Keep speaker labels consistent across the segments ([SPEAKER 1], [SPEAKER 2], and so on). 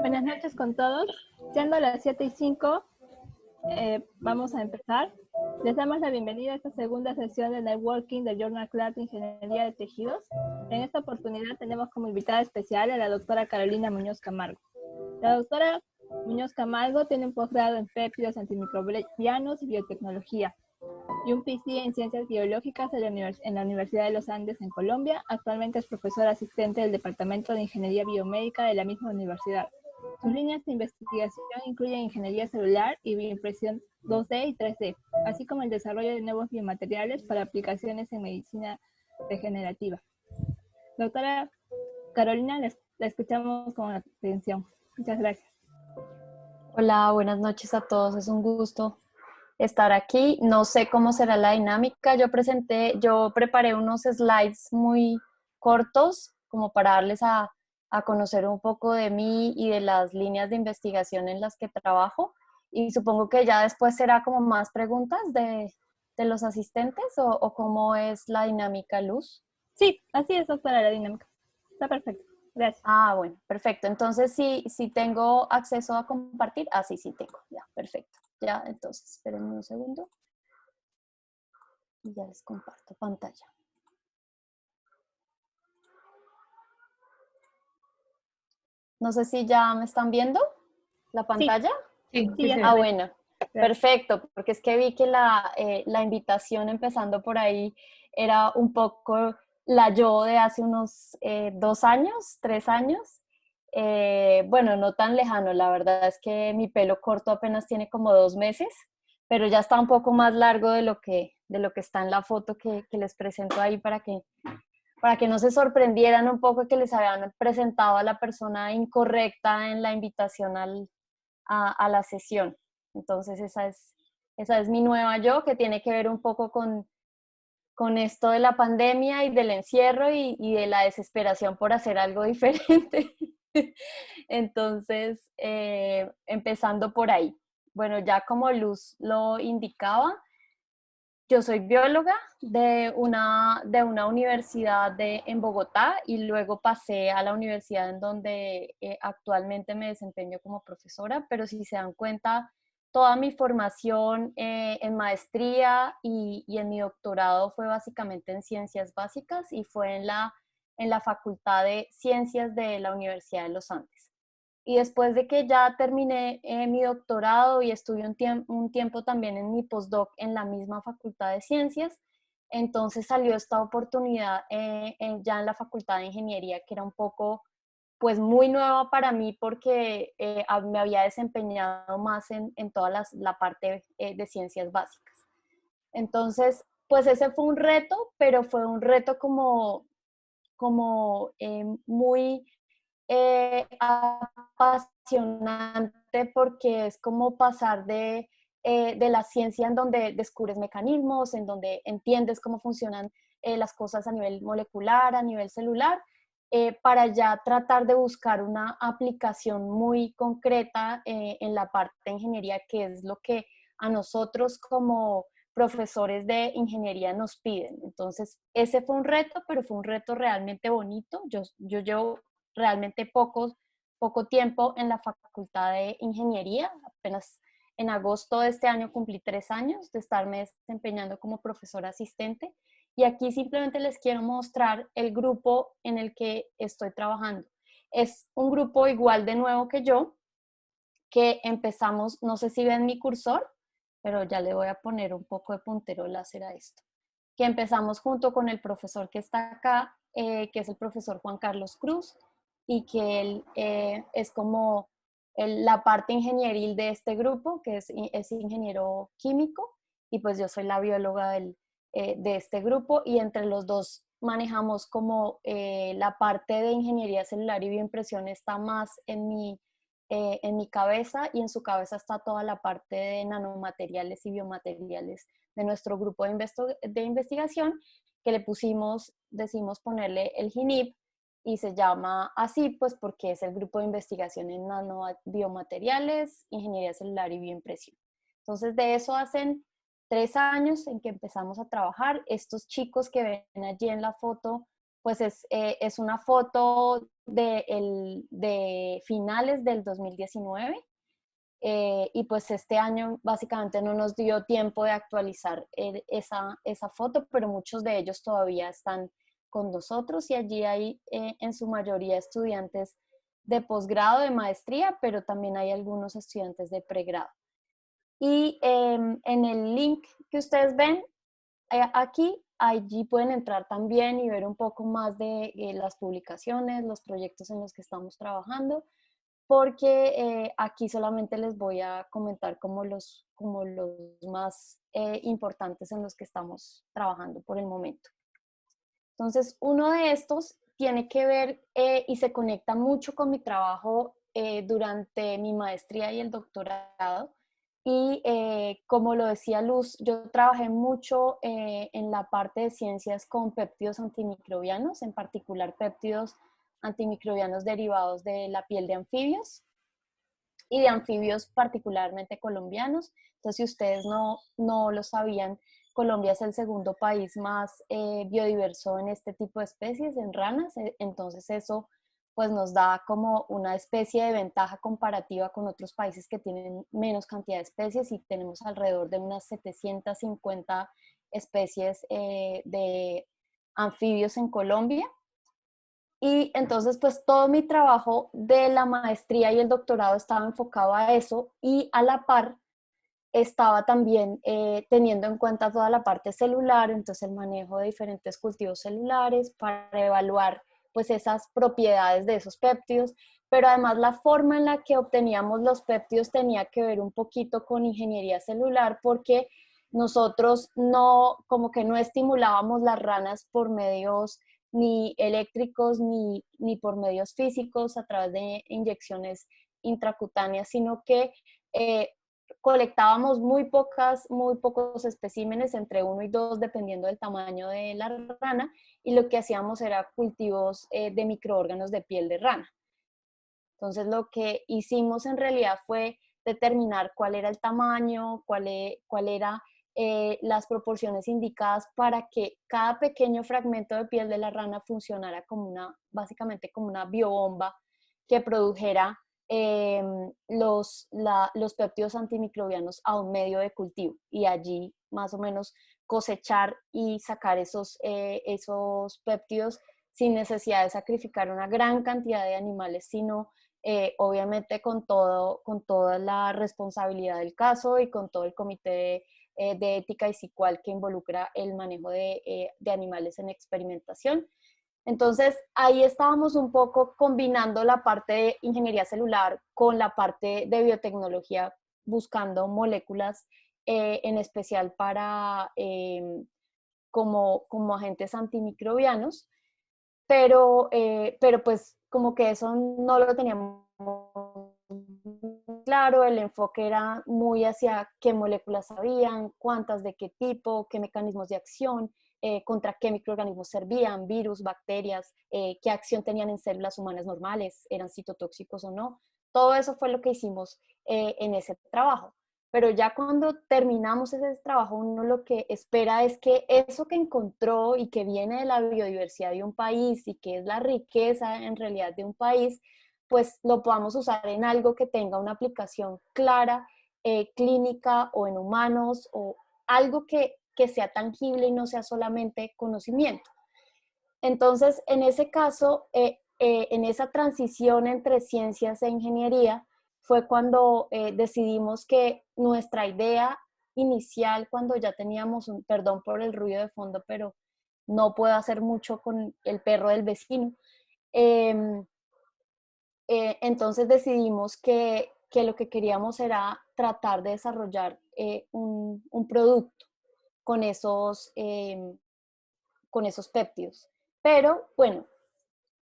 [SPEAKER 1] Buenas noches con todos. Siendo las 7:05, vamos a empezar. Les damos la bienvenida a esta segunda sesión de Networking del Journal Club de Ingeniería de Tejidos. En esta oportunidad tenemos como invitada especial a la doctora Carolina Muñoz Camargo. La doctora Muñoz Camargo tiene un posgrado en péptidos antimicrobianos y biotecnología y un PhD en ciencias biológicas en la Universidad de los Andes en Colombia. Actualmente es profesora asistente del Departamento de Ingeniería Biomédica de la misma universidad. Sus líneas de investigación incluyen ingeniería celular y bioimpresión 2D y 3D, así como el desarrollo de nuevos biomateriales para aplicaciones en medicina regenerativa. Doctora Carolina, la escuchamos con atención. Muchas gracias.
[SPEAKER 2] Hola, buenas noches a todos. Es un gusto estar aquí. No sé cómo será la dinámica. Yo preparé unos slides muy cortos como para darles a a conocer un poco de mí y de las líneas de investigación en las que trabajo. Y supongo que ya después será como más preguntas de los asistentes o cómo es la dinámica, Luz.
[SPEAKER 1] Sí, así es, doctora, la dinámica. Está perfecto. Gracias.
[SPEAKER 2] Ah, bueno, perfecto. Entonces, si tengo acceso a compartir. Ah, sí, sí tengo. Ya, perfecto. Ya, entonces, espérenme un segundo. Y ya les comparto pantalla. No sé si ya me están viendo la
[SPEAKER 1] Sí,
[SPEAKER 2] pantalla.
[SPEAKER 3] Sí,
[SPEAKER 1] sí,
[SPEAKER 3] sí
[SPEAKER 1] ya
[SPEAKER 3] se
[SPEAKER 1] está.
[SPEAKER 2] Ah,
[SPEAKER 3] ve.
[SPEAKER 2] bueno,
[SPEAKER 1] Gracias.
[SPEAKER 2] perfecto, porque es que vi que la invitación empezando por ahí era un poco la yo de hace unos 2 años, 3 años. Bueno, no tan lejano, la verdad es que mi pelo corto apenas tiene como 2 meses, pero ya está un poco más largo de lo que está en la foto que les presento ahí para que no se sorprendieran un poco que les habían presentado a la persona incorrecta en la invitación a la sesión. Entonces esa es mi nueva yo, que tiene que ver un poco con esto de la pandemia y del encierro y de la desesperación por hacer algo diferente. Entonces, empezando por ahí. Bueno, ya como Luz lo indicaba, yo soy bióloga de una universidad en Bogotá y luego pasé a la universidad en donde actualmente me desempeño como profesora, pero si se dan cuenta, toda mi formación en maestría y en mi doctorado fue básicamente en ciencias básicas y fue en la Facultad de Ciencias de la Universidad de los Andes. Y después de que ya terminé mi doctorado y estuve un tiempo también en mi postdoc en la misma Facultad de Ciencias, entonces salió esta oportunidad ya en la Facultad de Ingeniería, que era un poco, pues muy nueva para mí porque me había desempeñado más en toda la parte de ciencias básicas. Entonces, pues ese fue un reto, pero fue un reto como muy apasionante porque es como pasar de la ciencia en donde descubres mecanismos, en donde entiendes cómo funcionan las cosas a nivel molecular, a nivel celular, para ya tratar de buscar una aplicación muy concreta en la parte de ingeniería, que es lo que a nosotros como profesores de ingeniería nos piden. Entonces, ese fue un reto, pero fue un reto realmente bonito. Yo llevo realmente poco tiempo en la Facultad de Ingeniería. Apenas en agosto de este año cumplí 3 años de estarme desempeñando como profesora asistente. Y aquí simplemente les quiero mostrar el grupo en el que estoy trabajando. Es un grupo igual de nuevo que yo, que empezamos, no sé si ven mi cursor, pero ya le voy a poner un poco de puntero láser a esto, que empezamos junto con el profesor que está acá, que es el profesor Juan Carlos Cruz, y que él es como la parte ingenieril de este grupo, que es ingeniero químico, y pues yo soy la bióloga de este grupo, y entre los dos manejamos como la parte de ingeniería celular y bioimpresión está más en mi cabeza, y en su cabeza está toda la parte de nanomateriales y biomateriales de nuestro grupo de investigación, que le decimos ponerle el GINIB, y se llama así pues porque es el grupo de investigación en nanobiomateriales, ingeniería celular y bioimpresión. Entonces de eso hacen 3 años en que empezamos a trabajar. Estos chicos que ven allí en la foto, pues es una foto de finales del 2019. Y pues este año básicamente no nos dio tiempo de actualizar esa foto, pero muchos de ellos todavía están con nosotros y allí hay en su mayoría estudiantes de posgrado, de maestría, pero también hay algunos estudiantes de pregrado. Y en el link que ustedes ven aquí, allí pueden entrar también y ver un poco más de las publicaciones, los proyectos en los que estamos trabajando, porque aquí solamente les voy a comentar como los más importantes en los que estamos trabajando por el momento. Entonces, uno de estos tiene que ver y se conecta mucho con mi trabajo durante mi maestría y el doctorado. Y como lo decía Luz, yo trabajé mucho en la parte de ciencias con péptidos antimicrobianos, en particular péptidos antimicrobianos derivados de la piel de anfibios y de anfibios particularmente colombianos. Entonces, si ustedes no lo sabían, Colombia es el segundo país más biodiverso en este tipo de especies, en ranas. Entonces eso pues nos da como una especie de ventaja comparativa con otros países que tienen menos cantidad de especies, y tenemos alrededor de unas 750 especies de anfibios en Colombia. Y entonces, pues todo mi trabajo de la maestría y el doctorado estaba enfocado a eso, y a la par estaba también teniendo en cuenta toda la parte celular, entonces el manejo de diferentes cultivos celulares para evaluar pues esas propiedades de esos péptidos, pero además la forma en la que obteníamos los péptidos tenía que ver un poquito con ingeniería celular, porque nosotros como que no estimulábamos las ranas por medios ni eléctricos ni por medios físicos a través de inyecciones intracutáneas, sino que colectábamos muy pocos especímenes, entre 1 y 2, dependiendo del tamaño de la rana, y lo que hacíamos era cultivos de microórganos de piel de rana. Entonces lo que hicimos en realidad fue determinar cuál era el tamaño, cuál era las proporciones indicadas para que cada pequeño fragmento de piel de la rana funcionara como básicamente como una biobomba que produjera los péptidos antimicrobianos a un medio de cultivo, y allí más o menos cosechar y sacar esos péptidos sin necesidad de sacrificar una gran cantidad de animales, sino obviamente con toda la responsabilidad del caso y con todo el comité de ética y SICUAL que involucra el manejo de animales en experimentación. Entonces, ahí estábamos un poco combinando la parte de ingeniería celular con la parte de biotecnología, buscando moléculas en especial para como agentes antimicrobianos, pero pues como que eso no lo teníamos claro. El enfoque era muy hacia qué moléculas habían, cuántas, de qué tipo, qué mecanismos de acción, contra qué microorganismos servían, virus, bacterias, qué acción tenían en células humanas normales, eran citotóxicos o no. Todo eso fue lo que hicimos en ese trabajo. Pero ya cuando terminamos ese trabajo, uno lo que espera es que eso que encontró y que viene de la biodiversidad de un país y que es la riqueza en realidad de un país, pues lo podamos usar en algo que tenga una aplicación clara, clínica o en humanos, o algo que sea tangible y no sea solamente conocimiento. Entonces, en ese caso, en esa transición entre ciencias e ingeniería, fue cuando decidimos que nuestra idea inicial, cuando ya teníamos perdón por el ruido de fondo, pero no puedo hacer mucho con el perro del vecino, entonces decidimos que lo que queríamos era tratar de desarrollar un producto con con esos péptidos. Pero bueno,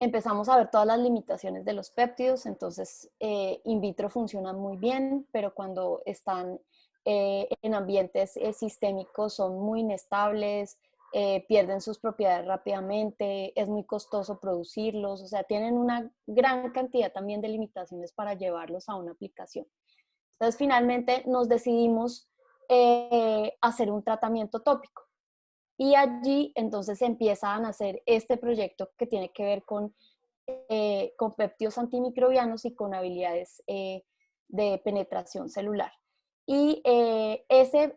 [SPEAKER 2] empezamos a ver todas las limitaciones de los péptidos. Entonces in vitro funcionan muy bien, pero cuando están en ambientes sistémicos son muy inestables, pierden sus propiedades rápidamente, es muy costoso producirlos, o sea, tienen una gran cantidad también de limitaciones para llevarlos a una aplicación. Entonces finalmente nos decidimos hacer un tratamiento tópico. Y allí entonces empiezan a hacer este proyecto que tiene que ver con péptidos antimicrobianos y con habilidades de penetración celular. Y ese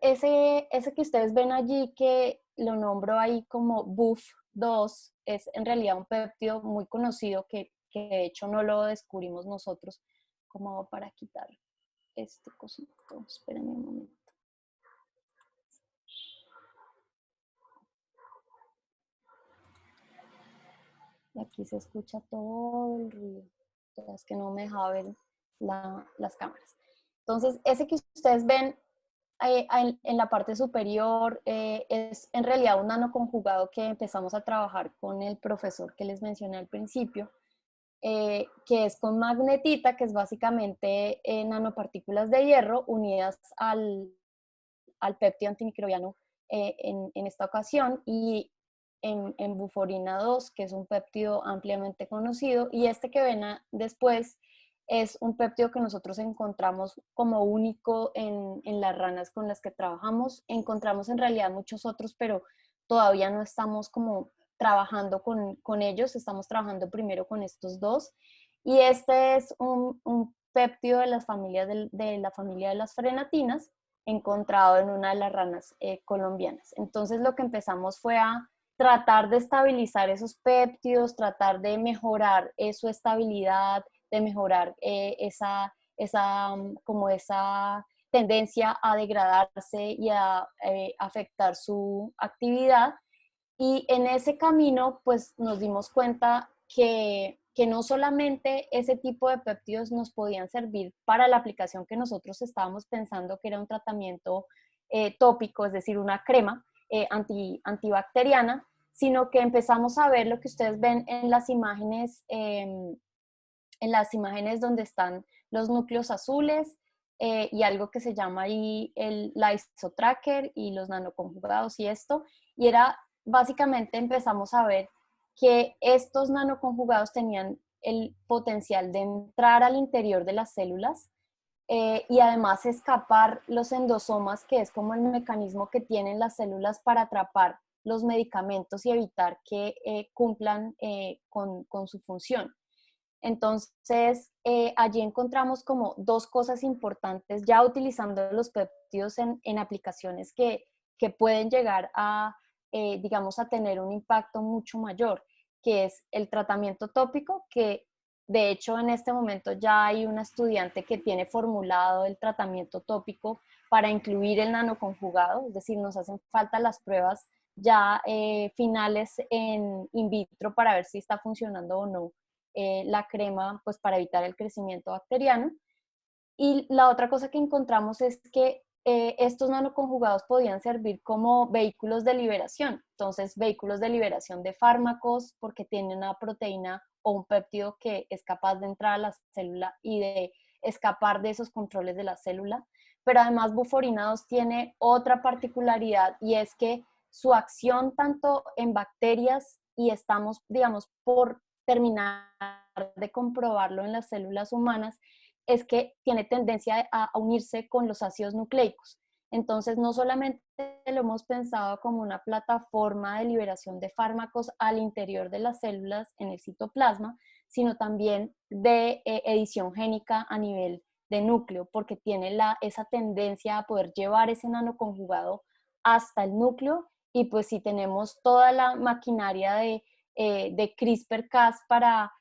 [SPEAKER 2] que ustedes ven allí, que lo nombro ahí como BUF2, es en realidad un péptido muy conocido que de hecho no lo descubrimos nosotros. Como para quitar este cosito, espérenme un momento. Y aquí se escucha todo el ruido. Es que no me deja ver las cámaras. Entonces, ese que ustedes ven en la parte superior es en realidad un nanoconjugado que empezamos a trabajar con el profesor que les mencioné al principio, que es con magnetita, que es básicamente nanopartículas de hierro unidas al péptido antimicrobiano en esta ocasión. Y en buforina 2, que es un péptido ampliamente conocido, y este que ven después es un péptido que nosotros encontramos como único en las ranas con las que trabajamos. Encontramos en realidad muchos otros, pero todavía no estamos como trabajando con ellos, estamos trabajando primero con estos dos. Y este es un péptido de las familias de la familia de las frenatinas, encontrado en una de las ranas colombianas. Entonces lo que empezamos fue a tratar de estabilizar esos péptidos, tratar de mejorar su estabilidad, de mejorar como esa tendencia a degradarse y a afectar su actividad. Y en ese camino, pues nos dimos cuenta que no solamente ese tipo de péptidos nos podían servir para la aplicación que nosotros estábamos pensando que era un tratamiento tópico, es decir, una crema antibacteriana, sino que empezamos a ver lo que ustedes ven en las imágenes donde están los núcleos azules y algo que se llama ahí la isotracker y los nanoconjugados y esto. Y era, básicamente empezamos a ver que estos nanoconjugados tenían el potencial de entrar al interior de las células y además escapar los endosomas, que es como el mecanismo que tienen las células para atrapar los medicamentos y evitar que cumplan con su función. Entonces, allí encontramos como dos cosas importantes, ya utilizando los péptidos en aplicaciones que pueden llegar a, digamos, a tener un impacto mucho mayor, que es el tratamiento tópico, que de hecho en este momento ya hay una estudiante que tiene formulado el tratamiento tópico para incluir el nanoconjugado, es decir, nos hacen falta las pruebas ya finales en in vitro para ver si está funcionando o no la crema, pues para evitar el crecimiento bacteriano. Y la otra cosa que encontramos es que estos nanoconjugados podían servir como vehículos de liberación. Entonces, vehículos de liberación de fármacos porque tienen una proteína o un péptido que es capaz de entrar a la célula y de escapar de esos controles de la célula. Pero además, buforina 2 tiene otra particularidad y es que su acción tanto en bacterias y estamos, digamos, por terminar de comprobarlo en las células humanas, es que tiene tendencia a unirse con los ácidos nucleicos. Entonces, no solamente lo hemos pensado como una plataforma de liberación de fármacos al interior de las células en el citoplasma, sino también de edición génica a nivel de núcleo, porque tiene esa tendencia a poder llevar ese nanoconjugado hasta el núcleo. Y pues si tenemos toda la maquinaria de CRISPR-Cas para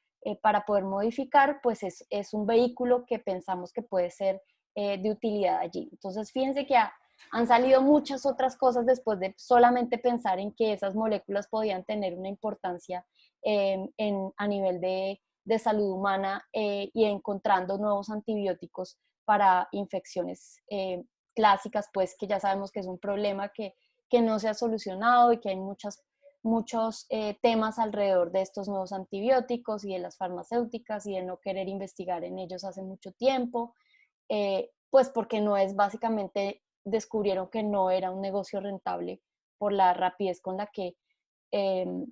[SPEAKER 2] poder modificar, pues es un vehículo que pensamos que puede ser de utilidad allí. Entonces, fíjense que han salido muchas otras cosas después de solamente pensar en que esas moléculas podían tener una importancia a nivel de salud humana y encontrando nuevos antibióticos para infecciones clásicas, pues que ya sabemos que es un problema que no se ha solucionado y que hay muchos temas alrededor de estos nuevos antibióticos y de las farmacéuticas y de no querer investigar en ellos hace mucho tiempo, pues porque no es básicamente, descubrieron que no era un negocio rentable por la rapidez eh,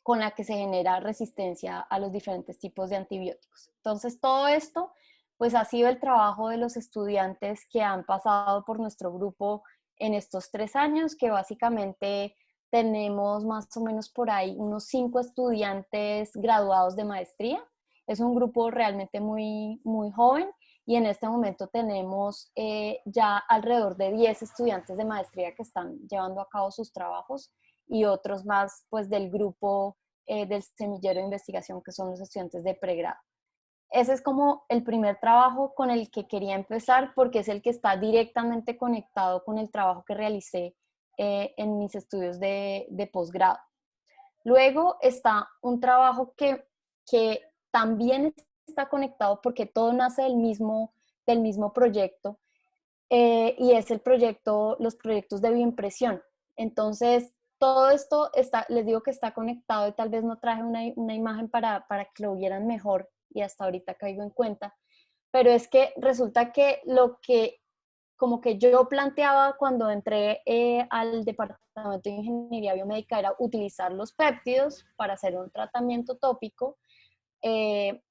[SPEAKER 2] con la que se genera resistencia a los diferentes tipos de antibióticos. Entonces, todo esto pues ha sido el trabajo de los estudiantes que han pasado por nuestro grupo en estos 3 años, que básicamente tenemos más o menos por ahí unos 5 estudiantes graduados de maestría. Es un grupo realmente muy, muy joven y en este momento tenemos ya alrededor de 10 estudiantes de maestría que están llevando a cabo sus trabajos y otros más pues del grupo del semillero de investigación que son los estudiantes de pregrado. Ese es como el primer trabajo con el que quería empezar porque es el que está directamente conectado con el trabajo que realicé en mis estudios de posgrado. Luego está un trabajo que también está conectado porque todo nace del mismo proyecto y es los proyectos de bioimpresión. Entonces, todo esto les digo que está conectado y tal vez no traje una imagen para que lo vieran mejor y hasta ahorita caigo en cuenta, pero es que resulta que lo que como que yo planteaba cuando entré al departamento de ingeniería biomédica era utilizar los péptidos para hacer un tratamiento tópico,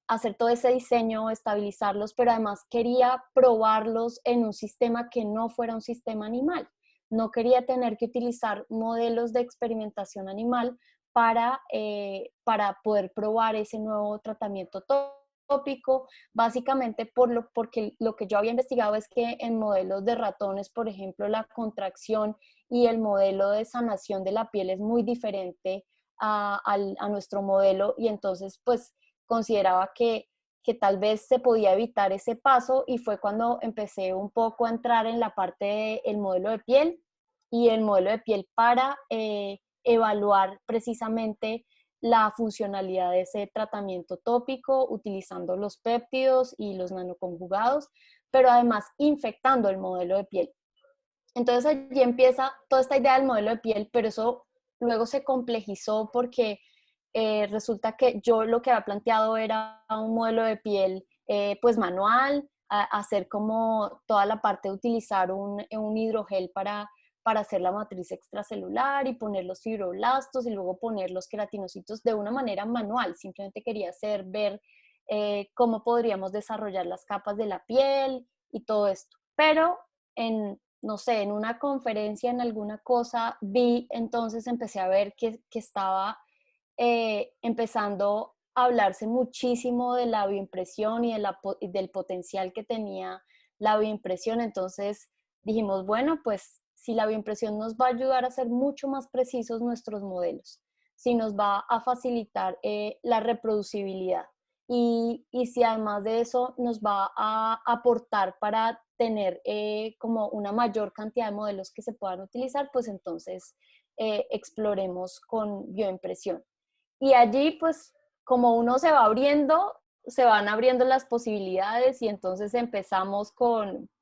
[SPEAKER 2] hacer todo ese diseño, estabilizarlos, pero además quería probarlos en un sistema que no fuera un sistema animal. No quería tener que utilizar modelos de experimentación animal para poder probar ese nuevo tratamiento tópico, básicamente porque lo que yo había investigado es que en modelos de ratones, por ejemplo, la contracción y el modelo de sanación de la piel es muy diferente a nuestro modelo, y entonces pues consideraba que tal vez se podía evitar ese paso, y fue cuando empecé un poco a entrar en la parte del modelo de piel y el modelo de piel para evaluar precisamente la funcionalidad de ese tratamiento tópico utilizando los péptidos y los nanoconjugados, pero además infectando el modelo de piel. Entonces allí empieza toda esta idea del modelo de piel, pero eso luego se complejizó porque resulta que yo lo que había planteado era un modelo de piel pues manual, hacer como toda la parte de utilizar un hidrogel para hacer la matriz extracelular y poner los fibroblastos y luego poner los queratinocitos de una manera manual. Simplemente quería ver cómo podríamos desarrollar las capas de la piel y todo esto. Pero no sé, en una conferencia, en alguna cosa, entonces empecé a ver que estaba empezando a hablarse muchísimo de la bioimpresión y del potencial que tenía la bioimpresión. Entonces dijimos, bueno, pues si la bioimpresión nos va a ayudar a hacer mucho más precisos nuestros modelos, si nos va a facilitar la reproducibilidad y si además de eso nos va a aportar para tener como una mayor cantidad de modelos que se puedan utilizar, pues entonces exploremos con bioimpresión. Y allí, pues, como uno se va abriendo, se van abriendo las posibilidades, y entonces empezamos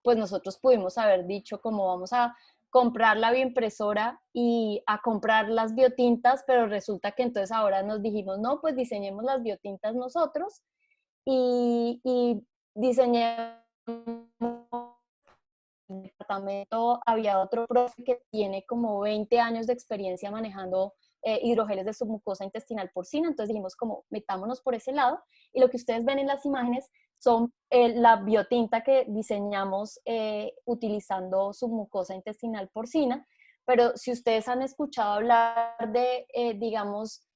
[SPEAKER 2] pues nosotros pudimos haber dicho como vamos a comprar la bioimpresora y a comprar las biotintas, pero resulta que entonces ahora nos dijimos, no, pues diseñemos las biotintas nosotros y diseñemos el departamento. Había otro profe que tiene como 20 años de experiencia manejando hidrogeles de submucosa intestinal porcina, entonces dijimos como metámonos por ese lado, y lo que ustedes ven en las imágenes son la biotinta que diseñamos utilizando submucosa intestinal porcina, pero si ustedes han escuchado hablar de, digamos,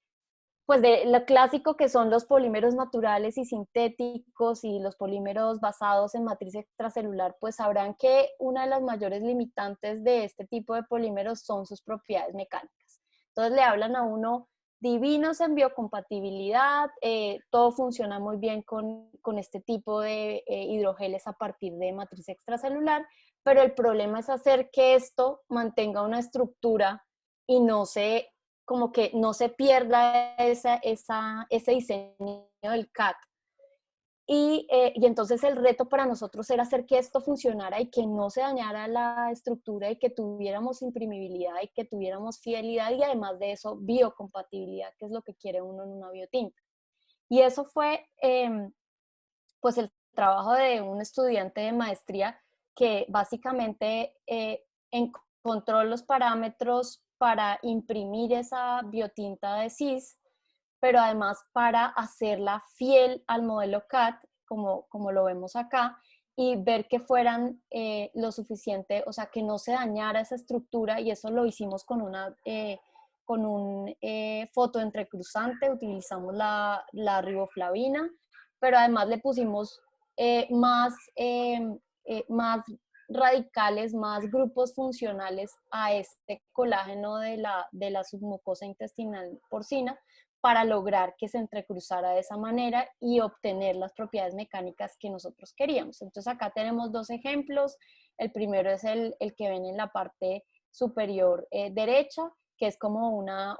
[SPEAKER 2] pues de lo clásico que son los polímeros naturales y sintéticos y los polímeros basados en matriz extracelular, pues sabrán que una de las mayores limitantes de este tipo de polímeros son sus propiedades mecánicas. Entonces le hablan a uno divinos en biocompatibilidad, todo funciona muy bien con este tipo de hidrogeles a partir de matriz extracelular, pero el problema es hacer que esto mantenga una estructura y como que no se pierda ese diseño del CAT. Y entonces el reto para nosotros era hacer que esto funcionara y que no se dañara la estructura y que tuviéramos imprimibilidad y que tuviéramos fidelidad, y además de eso biocompatibilidad, que es lo que quiere uno en una biotinta. Y eso fue pues el trabajo de un estudiante de maestría que básicamente encontró los parámetros para imprimir esa biotinta de CIS, pero además para hacerla fiel al modelo CAT, como lo vemos acá, y ver que fueran lo suficiente, o sea, que no se dañara esa estructura, y eso lo hicimos con un fotoentrecruzante, utilizamos la riboflavina, pero además le pusimos más radicales, más grupos funcionales a este colágeno de la submucosa intestinal porcina, para lograr que se entrecruzara de esa manera y obtener las propiedades mecánicas que nosotros queríamos. Entonces acá tenemos dos ejemplos. El primero es el que ven en la parte superior derecha, que es como una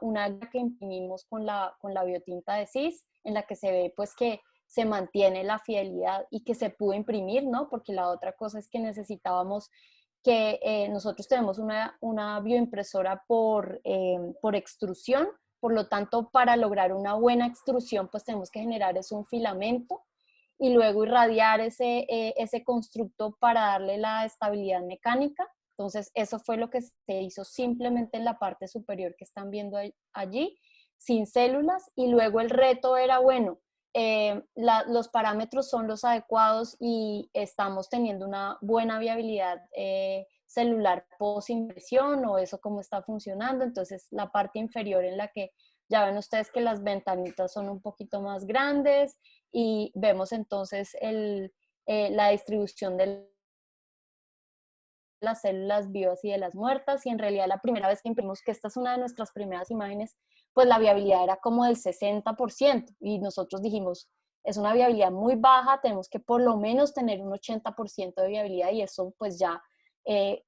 [SPEAKER 2] que imprimimos con la biotinta de CIS, en la que se ve pues que se mantiene la fidelidad y que se pudo imprimir, ¿no? Porque la otra cosa es que necesitábamos que nosotros tenemos una bioimpresora por extrusión, por lo tanto, para lograr una buena extrusión, pues tenemos que generar un filamento, y luego irradiar ese constructo para darle la estabilidad mecánica. Entonces, eso fue lo que se hizo simplemente en la parte superior que están viendo allí, sin células, y luego el reto era, bueno, los parámetros son los adecuados y estamos teniendo una buena viabilidad celular post inversión, o eso cómo está funcionando. Entonces, la parte inferior en la que ya ven ustedes que las ventanitas son un poquito más grandes y vemos entonces la distribución de las células vivas y de las muertas, y en realidad la primera vez que imprimimos, que esta es una de nuestras primeras imágenes, pues la viabilidad era como del 60%, y nosotros dijimos, es una viabilidad muy baja, tenemos que por lo menos tener un 80% de viabilidad, y eso pues ya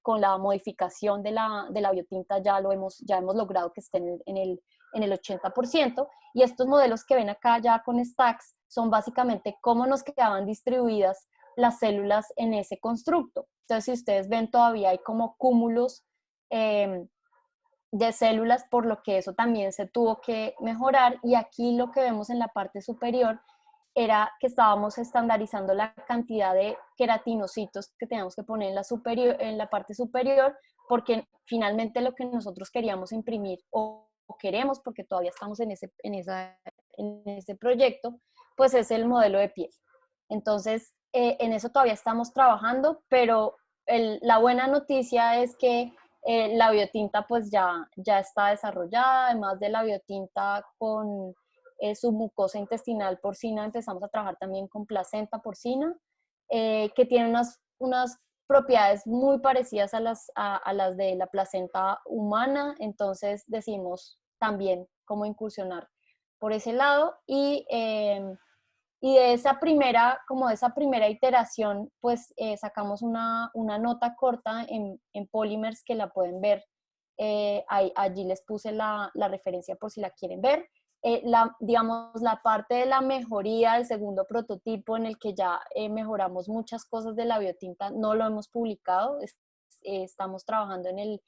[SPEAKER 2] con la modificación de la biotinta ya hemos logrado que esté en el 80%, y estos modelos que ven acá ya con stacks son básicamente cómo nos quedaban distribuidas las células en ese constructo. Entonces, si ustedes ven, todavía hay como cúmulos de células, por lo que eso también se tuvo que mejorar. Y aquí lo que vemos en la parte superior era que estábamos estandarizando la cantidad de queratinocitos que teníamos que poner en la parte superior, porque finalmente lo que nosotros queríamos imprimir, o queremos, porque todavía estamos en ese proyecto, pues es el modelo de piel. Entonces, en eso todavía estamos trabajando, pero la buena noticia es que la biotinta pues ya está desarrollada. Además de la biotinta con su mucosa intestinal porcina, empezamos a trabajar también con placenta porcina, que tiene unas propiedades muy parecidas a las de la placenta humana. Entonces decidimos también cómo incursionar por ese lado, y de esa primera iteración, pues sacamos una nota corta en Polymers, que la pueden ver. Allí les puse la referencia por si la quieren ver. Digamos, la parte de la mejoría del segundo prototipo, en el que ya mejoramos muchas cosas de la biotinta, no lo hemos publicado. Estamos trabajando en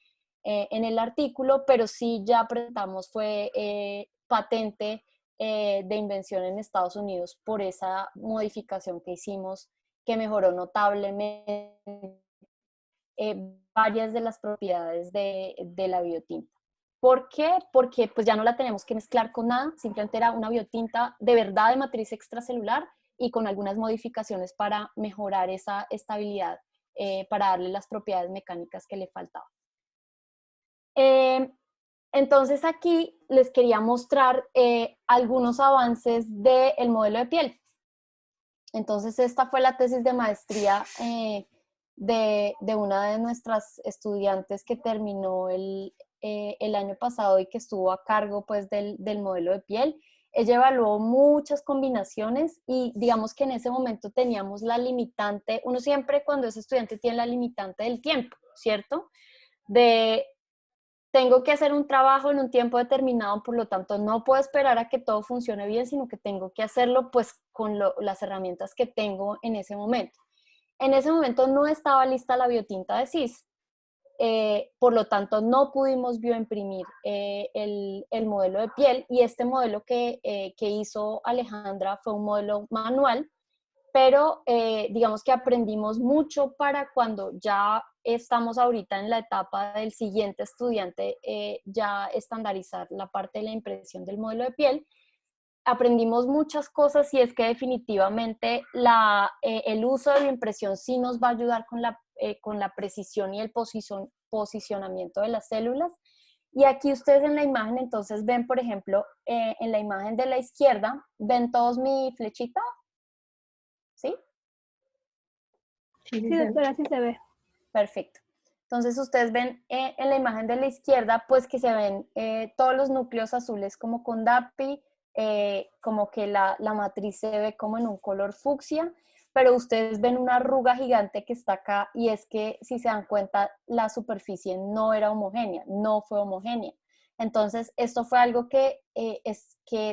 [SPEAKER 2] el artículo, pero sí ya presentamos, fue patente de invención en Estados Unidos por esa modificación que hicimos, que mejoró notablemente varias de las propiedades de la biotinta. ¿Por qué? Porque pues ya no la tenemos que mezclar con nada, simplemente era una biotinta de verdad de matriz extracelular, y con algunas modificaciones para mejorar esa estabilidad, para darle las propiedades mecánicas que le faltaban. Entonces aquí les quería mostrar algunos avances del modelo de piel. Entonces esta fue la tesis de maestría de una de nuestras estudiantes que terminó el año pasado y que estuvo a cargo pues del modelo de piel. Ella evaluó muchas combinaciones, y digamos que en ese momento teníamos la limitante. Uno siempre cuando es estudiante tiene la limitante del tiempo, ¿cierto? Tengo que hacer un trabajo en un tiempo determinado, por lo tanto no puedo esperar a que todo funcione bien, sino que tengo que hacerlo pues con las herramientas que tengo en ese momento. En ese momento no estaba lista la biotinta de CIS, por lo tanto no pudimos bioimprimir el modelo de piel, y este modelo que hizo Alejandra fue un modelo manual, pero digamos que aprendimos mucho para cuando ya estamos ahorita en la etapa del siguiente estudiante, ya estandarizar la parte de la impresión del modelo de piel. Aprendimos muchas cosas, y es que definitivamente el uso de la impresión sí nos va a ayudar con la precisión y el posicionamiento de las células. Y aquí ustedes en la imagen entonces ven, por ejemplo, en la imagen de la izquierda, ¿ven todos mi flechita? ¿Sí?
[SPEAKER 1] Sí, doctora, sí se ve.
[SPEAKER 2] Perfecto. Entonces ustedes ven en la imagen de la izquierda, pues que se ven todos los núcleos azules como con DAPI, como que la matriz se ve como en un color fucsia, pero ustedes ven una arruga gigante que está acá, y es que si se dan cuenta, la superficie no era homogénea, no fue homogénea. Entonces esto fue algo que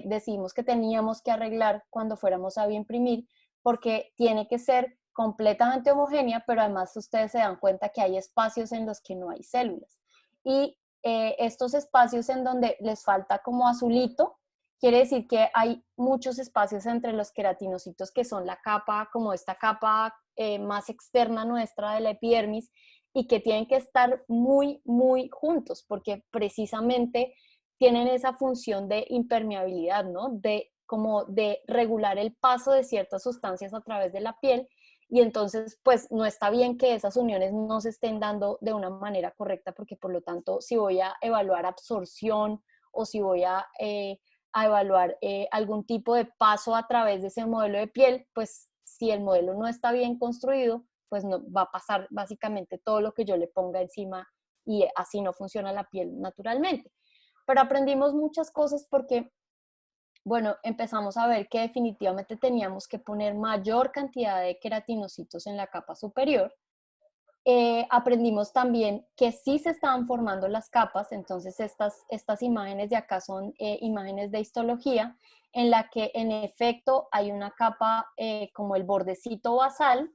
[SPEAKER 2] decidimos que teníamos que arreglar cuando fuéramos a bioimprimir, porque tiene que ser completamente homogénea, pero además ustedes se dan cuenta que hay espacios en los que no hay células. Y estos espacios en donde les falta como azulito, quiere decir que hay muchos espacios entre los queratinocitos que son la capa, como esta capa más externa nuestra de la epidermis, y que tienen que estar muy, muy juntos, porque precisamente tienen esa función de impermeabilidad, ¿no? Como de regular el paso de ciertas sustancias a través de la piel, y entonces pues no está bien que esas uniones no se estén dando de una manera correcta, porque por lo tanto si voy a evaluar absorción o si voy a evaluar algún tipo de paso a través de ese modelo de piel, pues si el modelo no está bien construido, pues no, va a pasar básicamente todo lo que yo le ponga encima y así no funciona la piel naturalmente. Pero aprendimos muchas cosas porque, bueno, empezamos a ver que definitivamente teníamos que poner mayor cantidad de queratinocitos en la capa superior. Aprendimos también que sí se estaban formando las capas, entonces estas imágenes de acá son imágenes de histología, en la que en efecto hay una capa como el bordecito basal,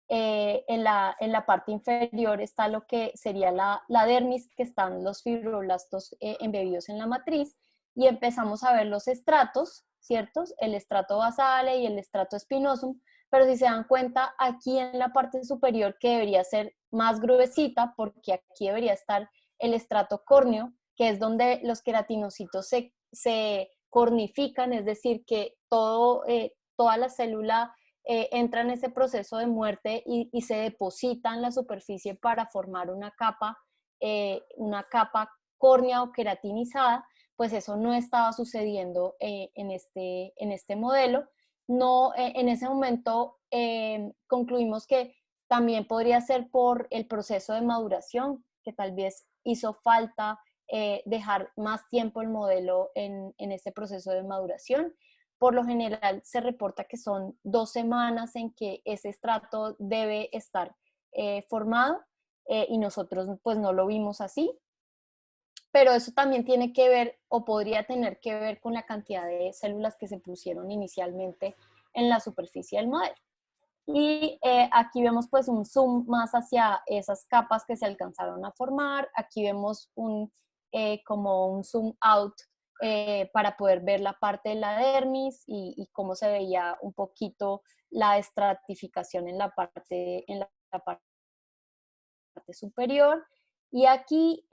[SPEAKER 2] en la parte inferior está lo que sería la dermis, que están los fibroblastos embebidos en la matriz, y empezamos a ver los estratos, ¿cierto? El estrato basal y el estrato espinosum, pero si se dan cuenta, aquí en la parte superior, que debería ser más gruesita, porque aquí debería estar el estrato córneo, que es donde los queratinocitos se cornifican, es decir, que toda la célula entra en ese proceso de muerte y se deposita en la superficie para formar una capa córnea o queratinizada. Pues eso no estaba sucediendo en este modelo. No, en ese momento concluimos que también podría ser por el proceso de maduración, que tal vez hizo falta dejar más tiempo el modelo en este proceso de maduración. Por lo general se reporta que son 2 semanas en que ese estrato debe estar formado, y nosotros pues no lo vimos así, pero eso también tiene que ver o podría tener que ver con la cantidad de células que se pusieron inicialmente en la superficie del modelo. Y aquí vemos pues un zoom más hacia esas capas que se alcanzaron a formar. Aquí vemos como un zoom out para poder ver la parte de la dermis y cómo se veía un poquito la estratificación en la parte superior. Y aquí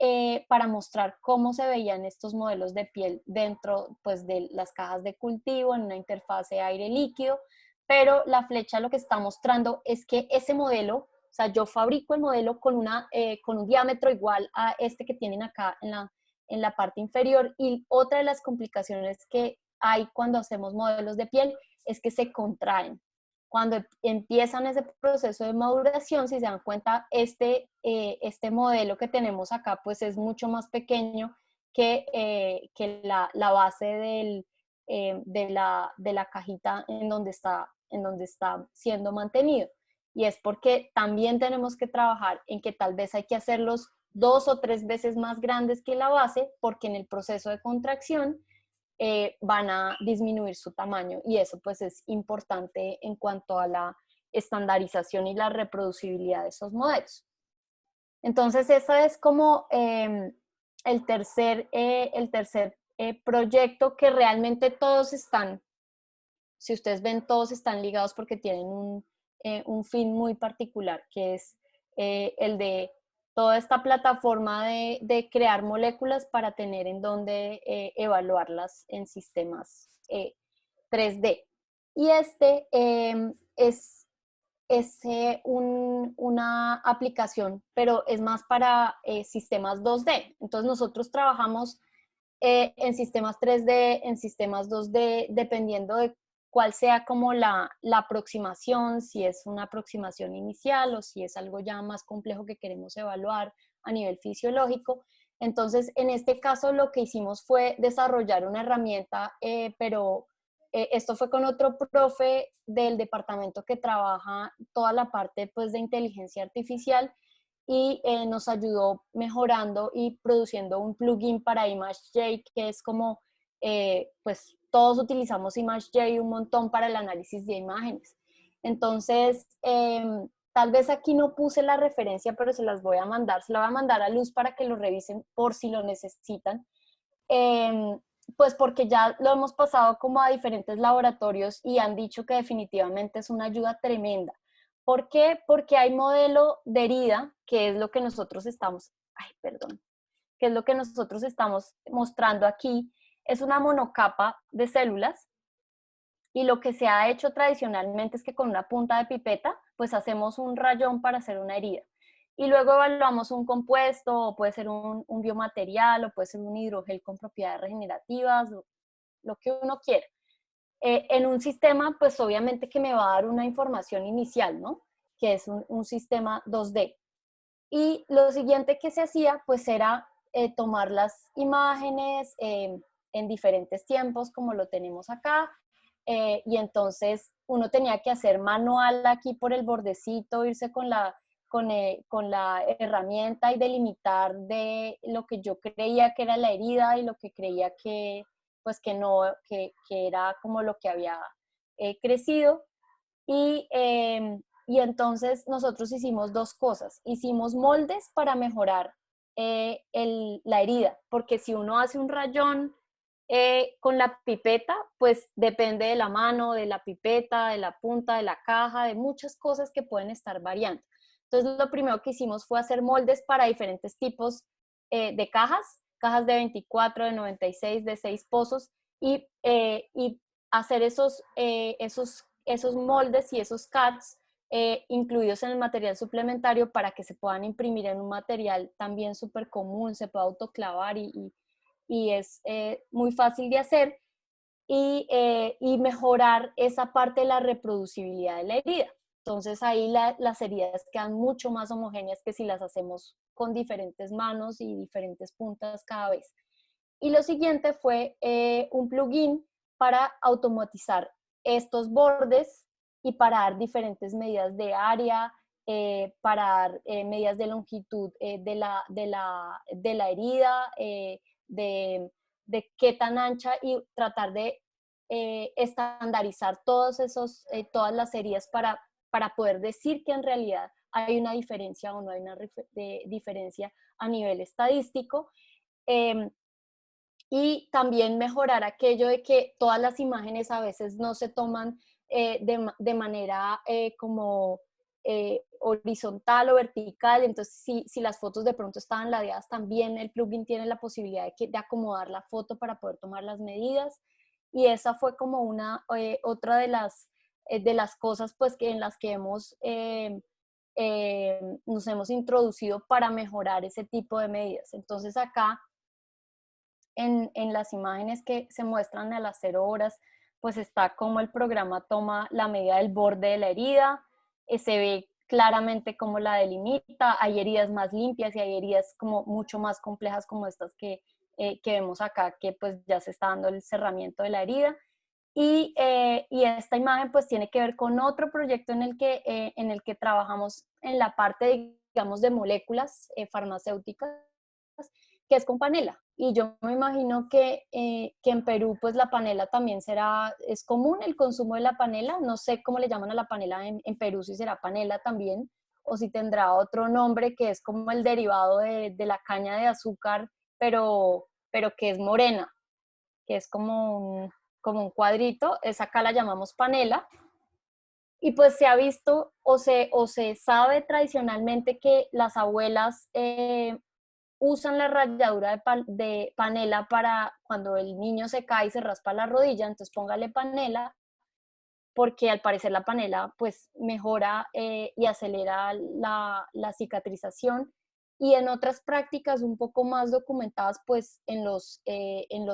[SPEAKER 2] para mostrar cómo se veían estos modelos de piel dentro pues, de las cajas de cultivo en una interfase aire-líquido, pero la flecha lo que está mostrando es que ese modelo, o sea, yo fabrico el modelo con un diámetro igual a este que tienen acá en la parte inferior, y otra de las complicaciones que hay cuando hacemos modelos de piel es que se contraen. Cuando empiezan ese proceso de maduración, si se dan cuenta, este modelo que tenemos acá pues es mucho más pequeño que la base de la cajita en donde está siendo mantenido. Y es porque también tenemos que trabajar en que tal vez hay que hacerlos 2 o 3 veces más grandes que la base, porque en el proceso de contracción van a disminuir su tamaño, y eso pues es importante en cuanto a la estandarización y la reproducibilidad de esos modelos. Entonces ese es como el tercer proyecto, que realmente todos están, si ustedes ven, todos están ligados porque tienen un fin muy particular, que es el de toda esta plataforma de crear moléculas para tener en dónde evaluarlas en sistemas 3D. Y este es una aplicación, pero es más para sistemas 2D. Entonces nosotros trabajamos en sistemas 3D, en sistemas 2D, dependiendo de cuál sea como la aproximación, si es una aproximación inicial o si es algo ya más complejo que queremos evaluar a nivel fisiológico. Entonces, en este caso lo que hicimos fue desarrollar una herramienta, pero esto fue con otro profe del departamento que trabaja toda la parte pues, de inteligencia artificial, y nos ayudó mejorando y produciendo un plugin para ImageJ, que es como, pues todos utilizamos ImageJ un montón para el análisis de imágenes. Entonces, tal vez aquí no puse la referencia, pero se la voy a mandar a Luz para que lo revisen por si lo necesitan. pues porque ya lo hemos pasado como a diferentes laboratorios y han dicho que definitivamente es una ayuda tremenda. ¿Por qué? Porque hay modelo de herida, que es lo que nosotros estamos, ay, perdón, que es lo que nosotros estamos mostrando aquí, es una monocapa de células y lo que se ha hecho tradicionalmente es que con una punta de pipeta, pues hacemos un rayón para hacer una herida. Y luego evaluamos un compuesto, o puede ser un biomaterial, o puede ser un hidrogel con propiedades regenerativas, lo que uno quiera. En un sistema, pues obviamente que me va a dar una información inicial, ¿no? Que es un sistema 2D. Y lo siguiente que se hacía, pues era tomar las imágenes en diferentes tiempos, como lo tenemos acá, y entonces uno tenía que hacer manual aquí por el bordecito, irse con la herramienta y delimitar de lo que yo creía que era la herida y lo que creía que, pues que no, que era como lo que había crecido. Y entonces nosotros hicimos dos cosas. Hicimos moldes para mejorar la herida, porque si uno hace un rayón con la pipeta, pues depende de la mano, de la pipeta, de la punta, de la caja, de muchas cosas que pueden estar variando. Entonces lo primero que hicimos fue hacer moldes para diferentes tipos de cajas de 24, de 96, de 6 pozos, y hacer esos moldes y esos cuts incluidos en el material suplementario para que se puedan imprimir en un material también súper común, se puede autoclavar y es muy fácil de hacer y mejorar esa parte de la reproducibilidad de la herida. Entonces ahí las heridas quedan mucho más homogéneas que si las hacemos con diferentes manos y diferentes puntas cada vez. Y lo siguiente fue un plugin para automatizar estos bordes y para dar diferentes medidas de área, para dar medidas de longitud de la herida, de qué tan ancha y tratar de estandarizar todas las heridas para poder decir que en realidad hay una diferencia o no hay una diferencia a nivel estadístico. Y también mejorar aquello de que todas las imágenes a veces no se toman de manera como horizontal o vertical, entonces si las fotos de pronto estaban ladeadas, también el plugin tiene la posibilidad de acomodar la foto para poder tomar las medidas, y esa fue como otra de las cosas pues en las que nos hemos introducido para mejorar ese tipo de medidas. Entonces acá en las imágenes que se muestran a las 0 horas, pues está como el programa toma la medida del borde de la herida, se ve claramente cómo la delimita, hay heridas más limpias y hay heridas como mucho más complejas como estas que vemos acá, que pues ya se está dando el cerramiento de la herida. Y esta imagen pues tiene que ver con otro proyecto en el que trabajamos en la parte, digamos, de moléculas farmacéuticas, que es con panela. Y yo me imagino que en Perú pues la panela también es común el consumo de la panela. No sé cómo le llaman a la panela en Perú, si será panela también o si tendrá otro nombre que es como el derivado de la caña de azúcar, pero que es morena, que es como un cuadrito. Esa acá la llamamos panela. Y pues se ha visto o se sabe tradicionalmente que las abuelas usan la ralladura de panela para cuando el niño se cae y se raspa la rodilla, entonces póngale panela, porque al parecer la panela pues mejora y acelera la cicatrización. Y en otras prácticas un poco más documentadas, pues en los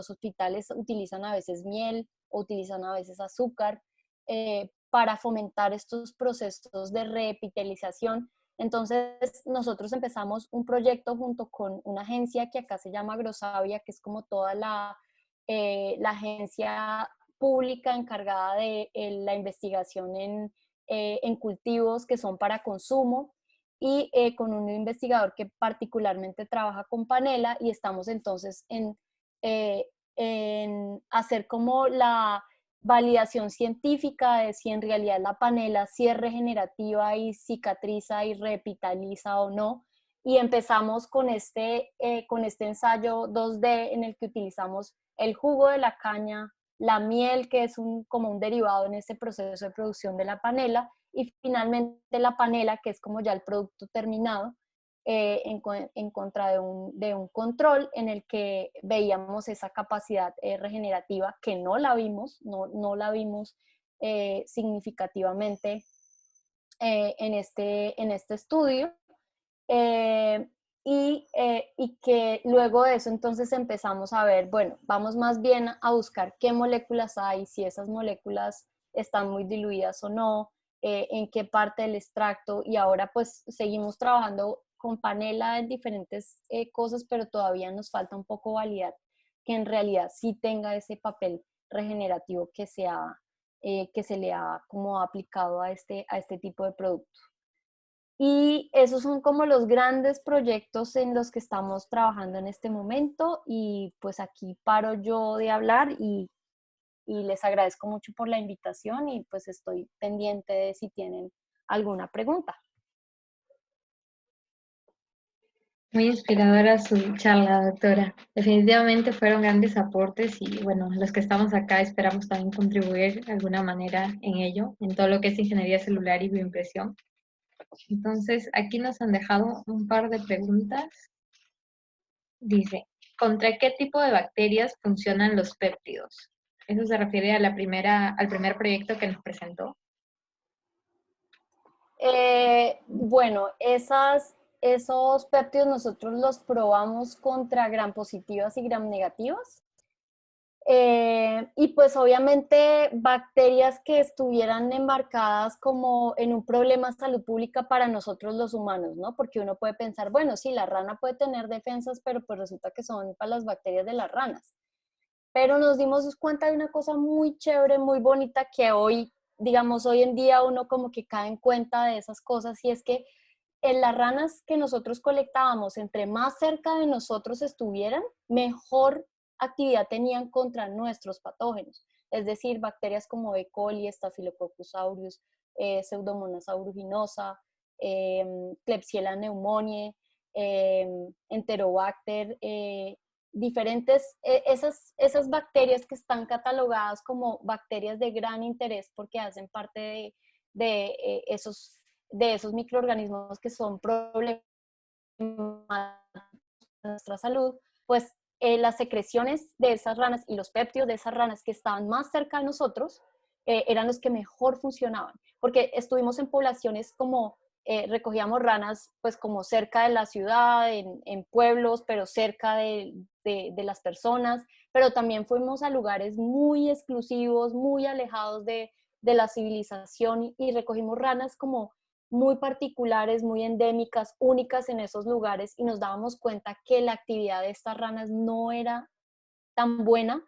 [SPEAKER 2] hospitales utilizan a veces miel o utilizan a veces azúcar para fomentar estos procesos de reepitelización. Entonces nosotros empezamos un proyecto junto con una agencia que acá se llama Agrosavia, que es como toda la agencia pública encargada de la investigación en cultivos que son para consumo, y con un investigador que particularmente trabaja con panela, y estamos entonces en hacer como la validación científica de si en realidad la panela sí es regenerativa y cicatriza y revitaliza o no. y empezamos con este ensayo 2D en el que utilizamos el jugo de la caña, la miel, que es como un derivado en este proceso de producción de la panela, y finalmente la panela, que es como ya el producto terminado, en contra de un control en el que veíamos esa capacidad regenerativa que no la vimos, no la vimos significativamente en este estudio. Eh, y que luego de eso entonces empezamos a ver, bueno, vamos más bien a buscar qué moléculas hay, si esas moléculas están muy diluidas o no, en qué parte del extracto, y ahora pues seguimos trabajando con panela en diferentes cosas, pero todavía nos falta un poco validar que en realidad sí tenga ese papel regenerativo que se le ha como aplicado a este tipo de producto. Y esos son como los grandes proyectos en los que estamos trabajando en este momento, y pues aquí paro yo de hablar y les agradezco mucho por la invitación y pues estoy pendiente de si tienen alguna pregunta.
[SPEAKER 3] Muy inspiradora su charla, doctora. Definitivamente fueron grandes aportes y bueno, los que estamos acá esperamos también contribuir de alguna manera en ello, en todo lo que es ingeniería celular y bioimpresión. Entonces, aquí nos han dejado un par de preguntas. Dice, ¿contra qué tipo de bacterias funcionan los péptidos? Eso se refiere a al primer proyecto que nos presentó.
[SPEAKER 2] Bueno, esos péptidos nosotros los probamos contra gram positivas y gram negativas. Y pues obviamente bacterias que estuvieran embarcadas como en un problema de salud pública para nosotros los humanos, ¿no? Porque uno puede pensar, bueno, sí, la rana puede tener defensas, pero pues resulta que son para las bacterias de las ranas. Pero nos dimos cuenta de una cosa muy chévere, muy bonita, que hoy, digamos, hoy en día uno como que cae en cuenta de esas cosas, y es que en las ranas que nosotros colectábamos, entre más cerca de nosotros estuvieran, mejor actividad tenían contra nuestros patógenos. Es decir, bacterias como E. coli, Staphylococcus aureus, Pseudomonas aeruginosa, Klebsiella pneumoniae, Enterobacter, diferentes, esas bacterias que están catalogadas como bacterias de gran interés porque hacen parte de esos microorganismos que son problemas de nuestra salud, pues las secreciones de esas ranas y los péptidos de esas ranas que estaban más cerca de nosotros eran los que mejor funcionaban, porque estuvimos en poblaciones como recogíamos ranas pues como cerca de la ciudad, en pueblos, pero cerca de las personas, pero también fuimos a lugares muy exclusivos, muy alejados de la civilización, y recogimos ranas como muy particulares, muy endémicas, únicas en esos lugares, y nos dábamos cuenta que la actividad de estas ranas no era tan buena,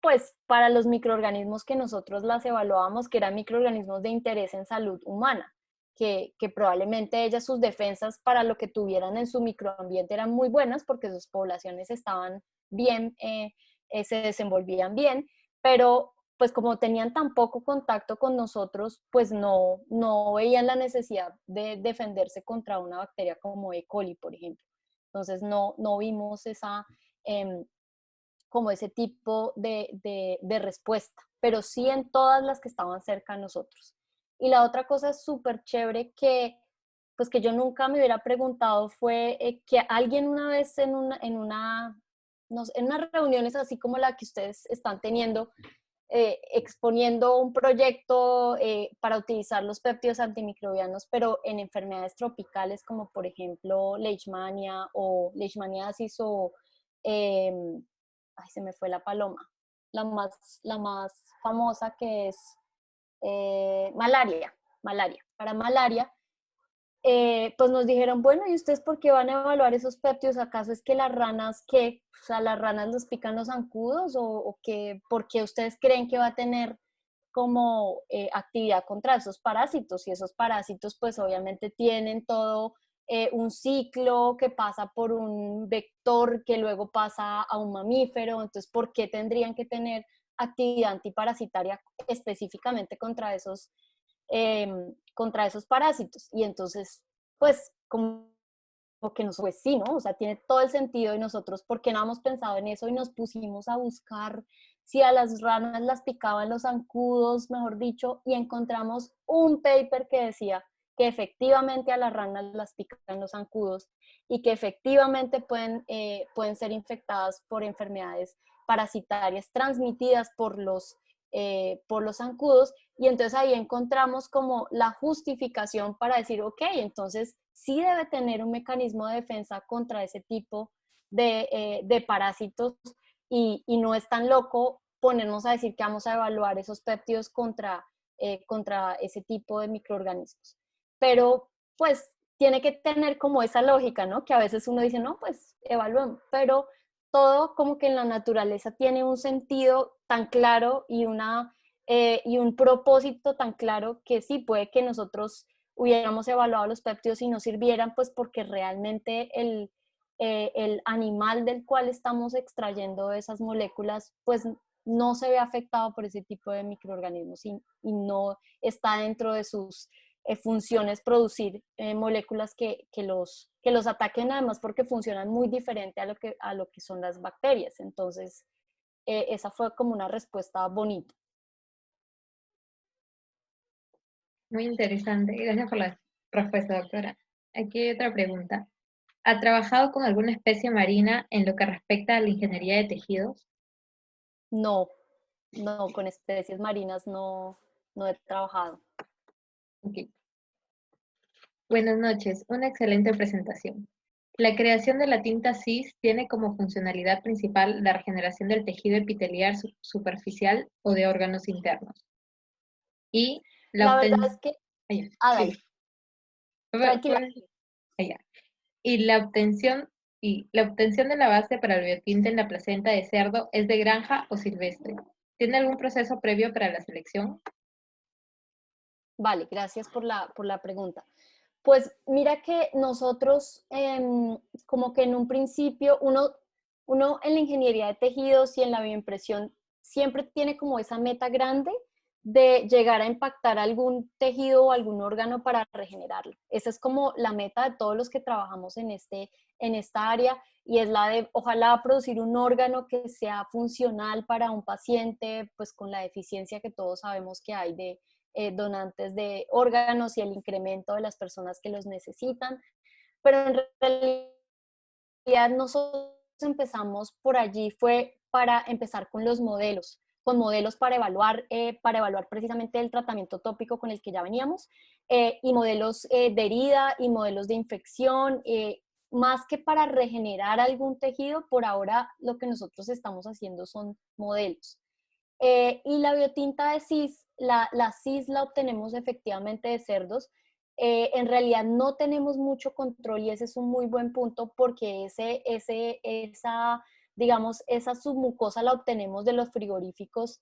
[SPEAKER 2] pues para los microorganismos que nosotros las evaluábamos, que eran microorganismos de interés en salud humana, que probablemente ellas, sus defensas para lo que tuvieran en su microambiente eran muy buenas porque sus poblaciones estaban bien, se desenvolvían bien, pero pues como tenían tan poco contacto con nosotros, pues no veían la necesidad de defenderse contra una bacteria como E. coli, por ejemplo. Entonces no vimos como ese tipo de respuesta, pero sí en todas las que estaban cerca de nosotros. Y la otra cosa súper chévere pues que yo nunca me hubiera preguntado fue que alguien una vez no sé, en unas reuniones así como la que ustedes están teniendo, exponiendo un proyecto para utilizar los péptidos antimicrobianos, pero en enfermedades tropicales como por ejemplo leishmania o leishmaniasis o eh, ay, se me fue la paloma, la más famosa, que es malaria. Para malaria, pues nos dijeron, bueno, ¿y ustedes por qué van a evaluar esos péptidos? ¿Acaso es que las ranas, o sea, las ranas los pican los zancudos, o que, por qué ustedes creen que va a tener como actividad contra esos parásitos? Y esos parásitos pues obviamente tienen todo un ciclo que pasa por un vector que luego pasa a un mamífero, entonces ¿por qué tendrían que tener actividad antiparasitaria específicamente contra esos parásitos? Y entonces, pues, como que nos, pues sí, ¿no? O sea, tiene todo el sentido y nosotros, ¿por qué no hemos pensado en eso? Y nos pusimos a buscar si a las ranas las picaban los zancudos, mejor dicho, y encontramos un paper que decía que efectivamente a las ranas las pican los zancudos y que efectivamente pueden ser infectadas por enfermedades parasitarias transmitidas por los zancudos. Y entonces ahí encontramos como la justificación para decir, ok, entonces sí debe tener un mecanismo de defensa contra ese tipo de parásitos y no es tan loco ponernos a decir que vamos a evaluar esos péptidos contra ese tipo de microorganismos. Pero pues tiene que tener como esa lógica, ¿no? Que a veces uno dice, no, pues evaluemos, pero todo como que en la naturaleza tiene un sentido tan claro y un propósito tan claro que sí, puede que nosotros hubiéramos evaluado los péptidos y no sirvieran, pues porque realmente el animal del cual estamos extrayendo esas moléculas, pues no se ve afectado por ese tipo de microorganismos y no está dentro de sus funciones producir moléculas que los ataquen, además porque funcionan muy diferente a lo que son las bacterias. Entonces, esa fue como una respuesta bonita.
[SPEAKER 3] Muy interesante. Gracias por la respuesta, doctora. Aquí hay otra pregunta. ¿Ha trabajado con alguna especie marina en lo que respecta a la ingeniería de tejidos?
[SPEAKER 2] No, no, con especies marinas no he trabajado.
[SPEAKER 3] Ok. Buenas noches, una excelente presentación. La creación de la tinta CIS tiene como funcionalidad principal la regeneración del tejido epitelial superficial o de órganos internos. Y la
[SPEAKER 2] La verdad
[SPEAKER 3] obtención...
[SPEAKER 2] es que, dale, tranquila.
[SPEAKER 3] Y la obtención de la base para el biotinte en la placenta de cerdo es de granja o silvestre. ¿Tiene algún proceso previo para la selección?
[SPEAKER 2] Vale, gracias por la pregunta. Pues mira que nosotros, como que en un principio, uno en la ingeniería de tejidos y en la bioimpresión siempre tiene como esa meta grande de llegar a impactar algún tejido o algún órgano para regenerarlo. Esa es como la meta de todos los que trabajamos en esta área y es la de ojalá producir un órgano que sea funcional para un paciente, pues con la deficiencia que todos sabemos que hay de donantes de órganos y el incremento de las personas que los necesitan. Pero en realidad nosotros empezamos por allí, fue para empezar con modelos para evaluar precisamente el tratamiento tópico con el que ya veníamos, y modelos de herida y modelos de infección, más que para regenerar algún tejido, por ahora lo que nosotros estamos haciendo son modelos. Y la biotinta de CIS, la CIS la obtenemos efectivamente de cerdos. En realidad no tenemos mucho control y ese es un muy buen punto porque digamos, esa submucosa la obtenemos de los frigoríficos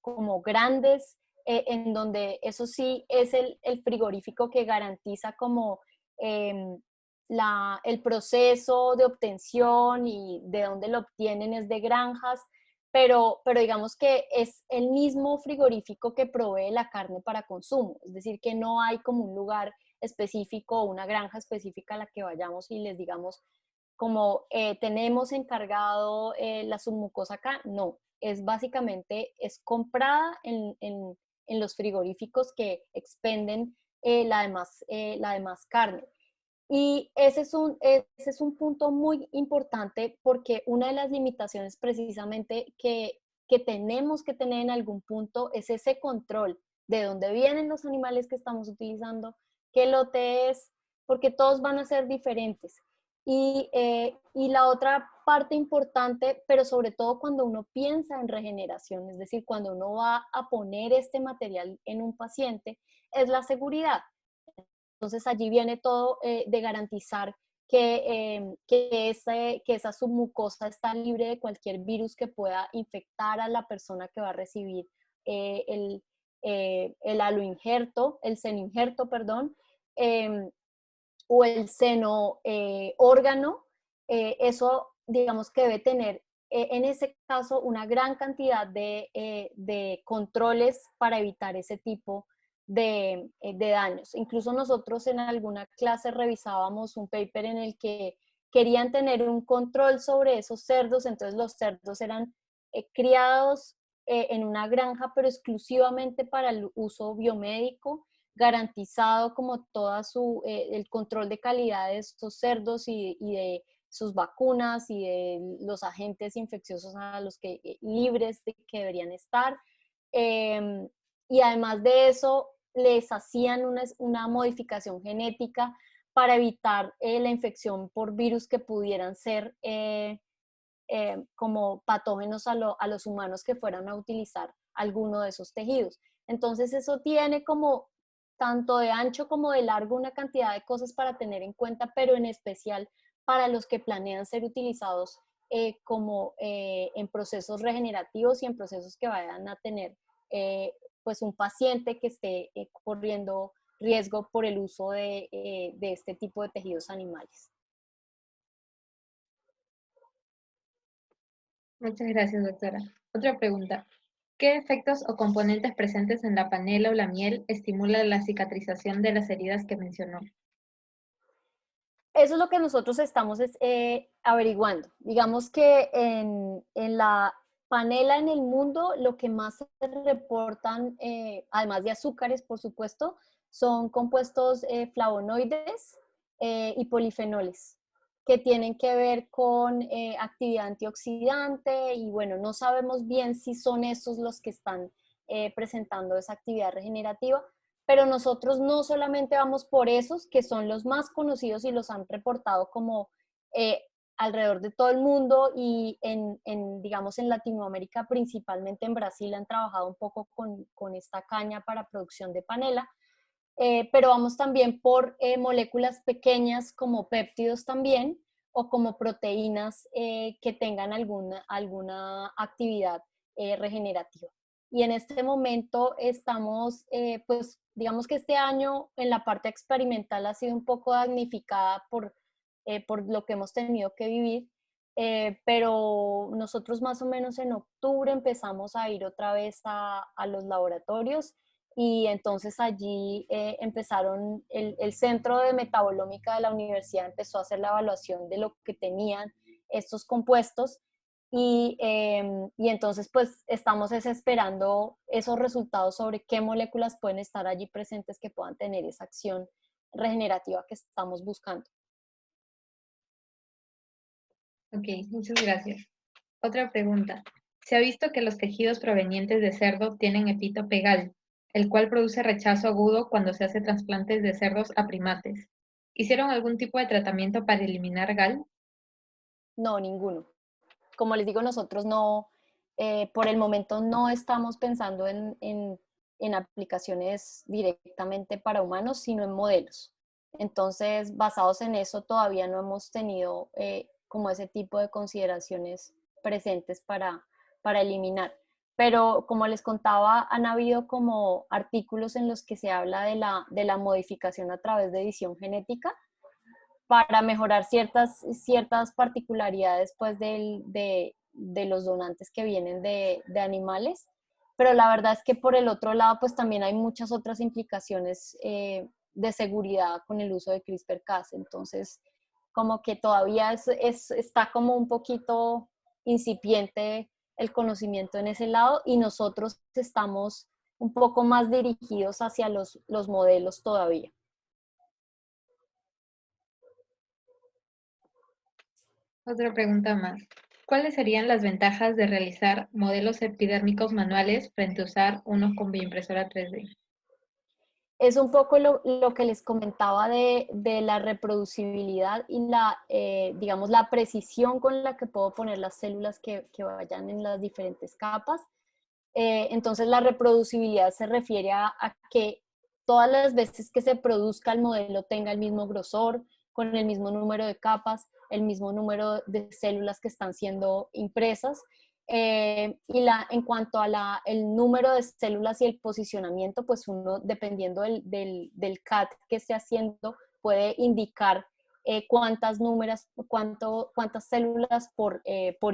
[SPEAKER 2] como grandes, en donde eso sí es el frigorífico que garantiza como em, el proceso de obtención y de dónde lo obtienen es de granjas, pero digamos que es el mismo frigorífico que provee la carne para consumo, es decir, que no hay como un lugar específico o una granja específica a la que vayamos y les digamos como tenemos encargado la submucosa acá, no, es básicamente, es comprada en los frigoríficos que expenden la demás carne. Y ese es un punto muy importante porque una de las limitaciones precisamente que tenemos que tener en algún punto es ese control de dónde vienen los animales que estamos utilizando, qué lote es, porque todos van a ser diferentes. Y la otra parte importante, pero sobre todo cuando uno piensa en regeneración, es decir, cuando uno va a poner este material en un paciente, es la seguridad. Entonces allí viene todo de garantizar que esa submucosa está libre de cualquier virus que pueda infectar a la persona que va a recibir eh, el, el aloinjerto, el senoinjerto, perdón, eh, o el seno órgano. Eso, digamos que debe tener en ese caso una gran cantidad de controles para evitar ese tipo de daños. Incluso nosotros en alguna clase revisábamos un paper en el que querían tener un control sobre esos cerdos, entonces los cerdos eran criados en una granja, pero exclusivamente para el uso biomédico, garantizado como el control de calidad de estos cerdos y de sus vacunas y de los agentes infecciosos a los que libres de que deberían estar. Y además de eso, les hacían una modificación genética para evitar la infección por virus que pudieran ser como patógenos a los humanos que fueran a utilizar alguno de esos tejidos. Entonces eso tiene como tanto de ancho como de largo una cantidad de cosas para tener en cuenta, pero en especial para los que planean ser utilizados como en procesos regenerativos y en procesos que vayan a tener pues un paciente que esté corriendo riesgo por el uso de este tipo de tejidos animales.
[SPEAKER 3] Muchas gracias, doctora. Otra pregunta. ¿Qué efectos o componentes presentes en la panela o la miel estimulan la cicatrización de las heridas que mencionó?
[SPEAKER 2] Eso es lo que nosotros estamos averiguando. Digamos que en la panela en el mundo, lo que más se reportan, además de azúcares, por supuesto, son compuestos flavonoides y polifenoles, que tienen que ver con actividad antioxidante y bueno, no sabemos bien si son esos los que están presentando esa actividad regenerativa, pero nosotros no solamente vamos por esos, que son los más conocidos y los han reportado como alrededor de todo el mundo y digamos, en Latinoamérica, principalmente en Brasil, han trabajado un poco con esta caña para producción de panela, pero vamos también por moléculas pequeñas como péptidos también, o como proteínas que tengan alguna actividad regenerativa. Y en este momento estamos, pues digamos que este año en la parte experimental ha sido un poco damnificada por lo que hemos tenido que vivir, pero nosotros más o menos en octubre empezamos a ir otra vez a los laboratorios y entonces allí empezaron, el Centro de Metabolómica de la universidad empezó a hacer la evaluación de lo que tenían estos compuestos y entonces pues estamos esperando esos resultados sobre qué moléculas pueden estar allí presentes que puedan tener esa acción regenerativa que estamos buscando.
[SPEAKER 3] Ok, muchas gracias. Otra pregunta. Se ha visto que los tejidos provenientes de cerdo tienen epítope GAL, el cual produce rechazo agudo cuando se hace trasplantes de cerdos a primates. ¿Hicieron algún tipo de tratamiento para eliminar GAL?
[SPEAKER 2] No, ninguno. Como les digo, nosotros no, por el momento no estamos pensando en aplicaciones directamente para humanos, sino en modelos. Entonces, basados en eso, todavía no hemos tenido como ese tipo de consideraciones presentes para eliminar. Pero como les contaba, han habido como artículos en los que se habla de la modificación a través de edición genética para mejorar ciertas particularidades pues, de los donantes que vienen de animales. Pero la verdad es que por el otro lado, pues también hay muchas otras implicaciones de seguridad con el uso de CRISPR-Cas. Entonces, como que todavía está como un poquito incipiente el conocimiento en ese lado y nosotros estamos un poco más dirigidos hacia los modelos todavía.
[SPEAKER 3] Otra pregunta más. ¿Cuáles serían las ventajas de realizar modelos epidérmicos manuales frente a usar unos con bioimpresora 3D?
[SPEAKER 2] Es un poco lo que les comentaba de la reproducibilidad y digamos, la precisión con la que puedo poner las células que vayan en las diferentes capas. Entonces, la reproducibilidad se refiere a que todas las veces que se produzca el modelo tenga el mismo grosor, con el mismo número de capas, el mismo número de células que están siendo impresas. En cuanto a el número de células y el posicionamiento, pues uno, dependiendo del CAT que esté haciendo, puede indicar cuántas células por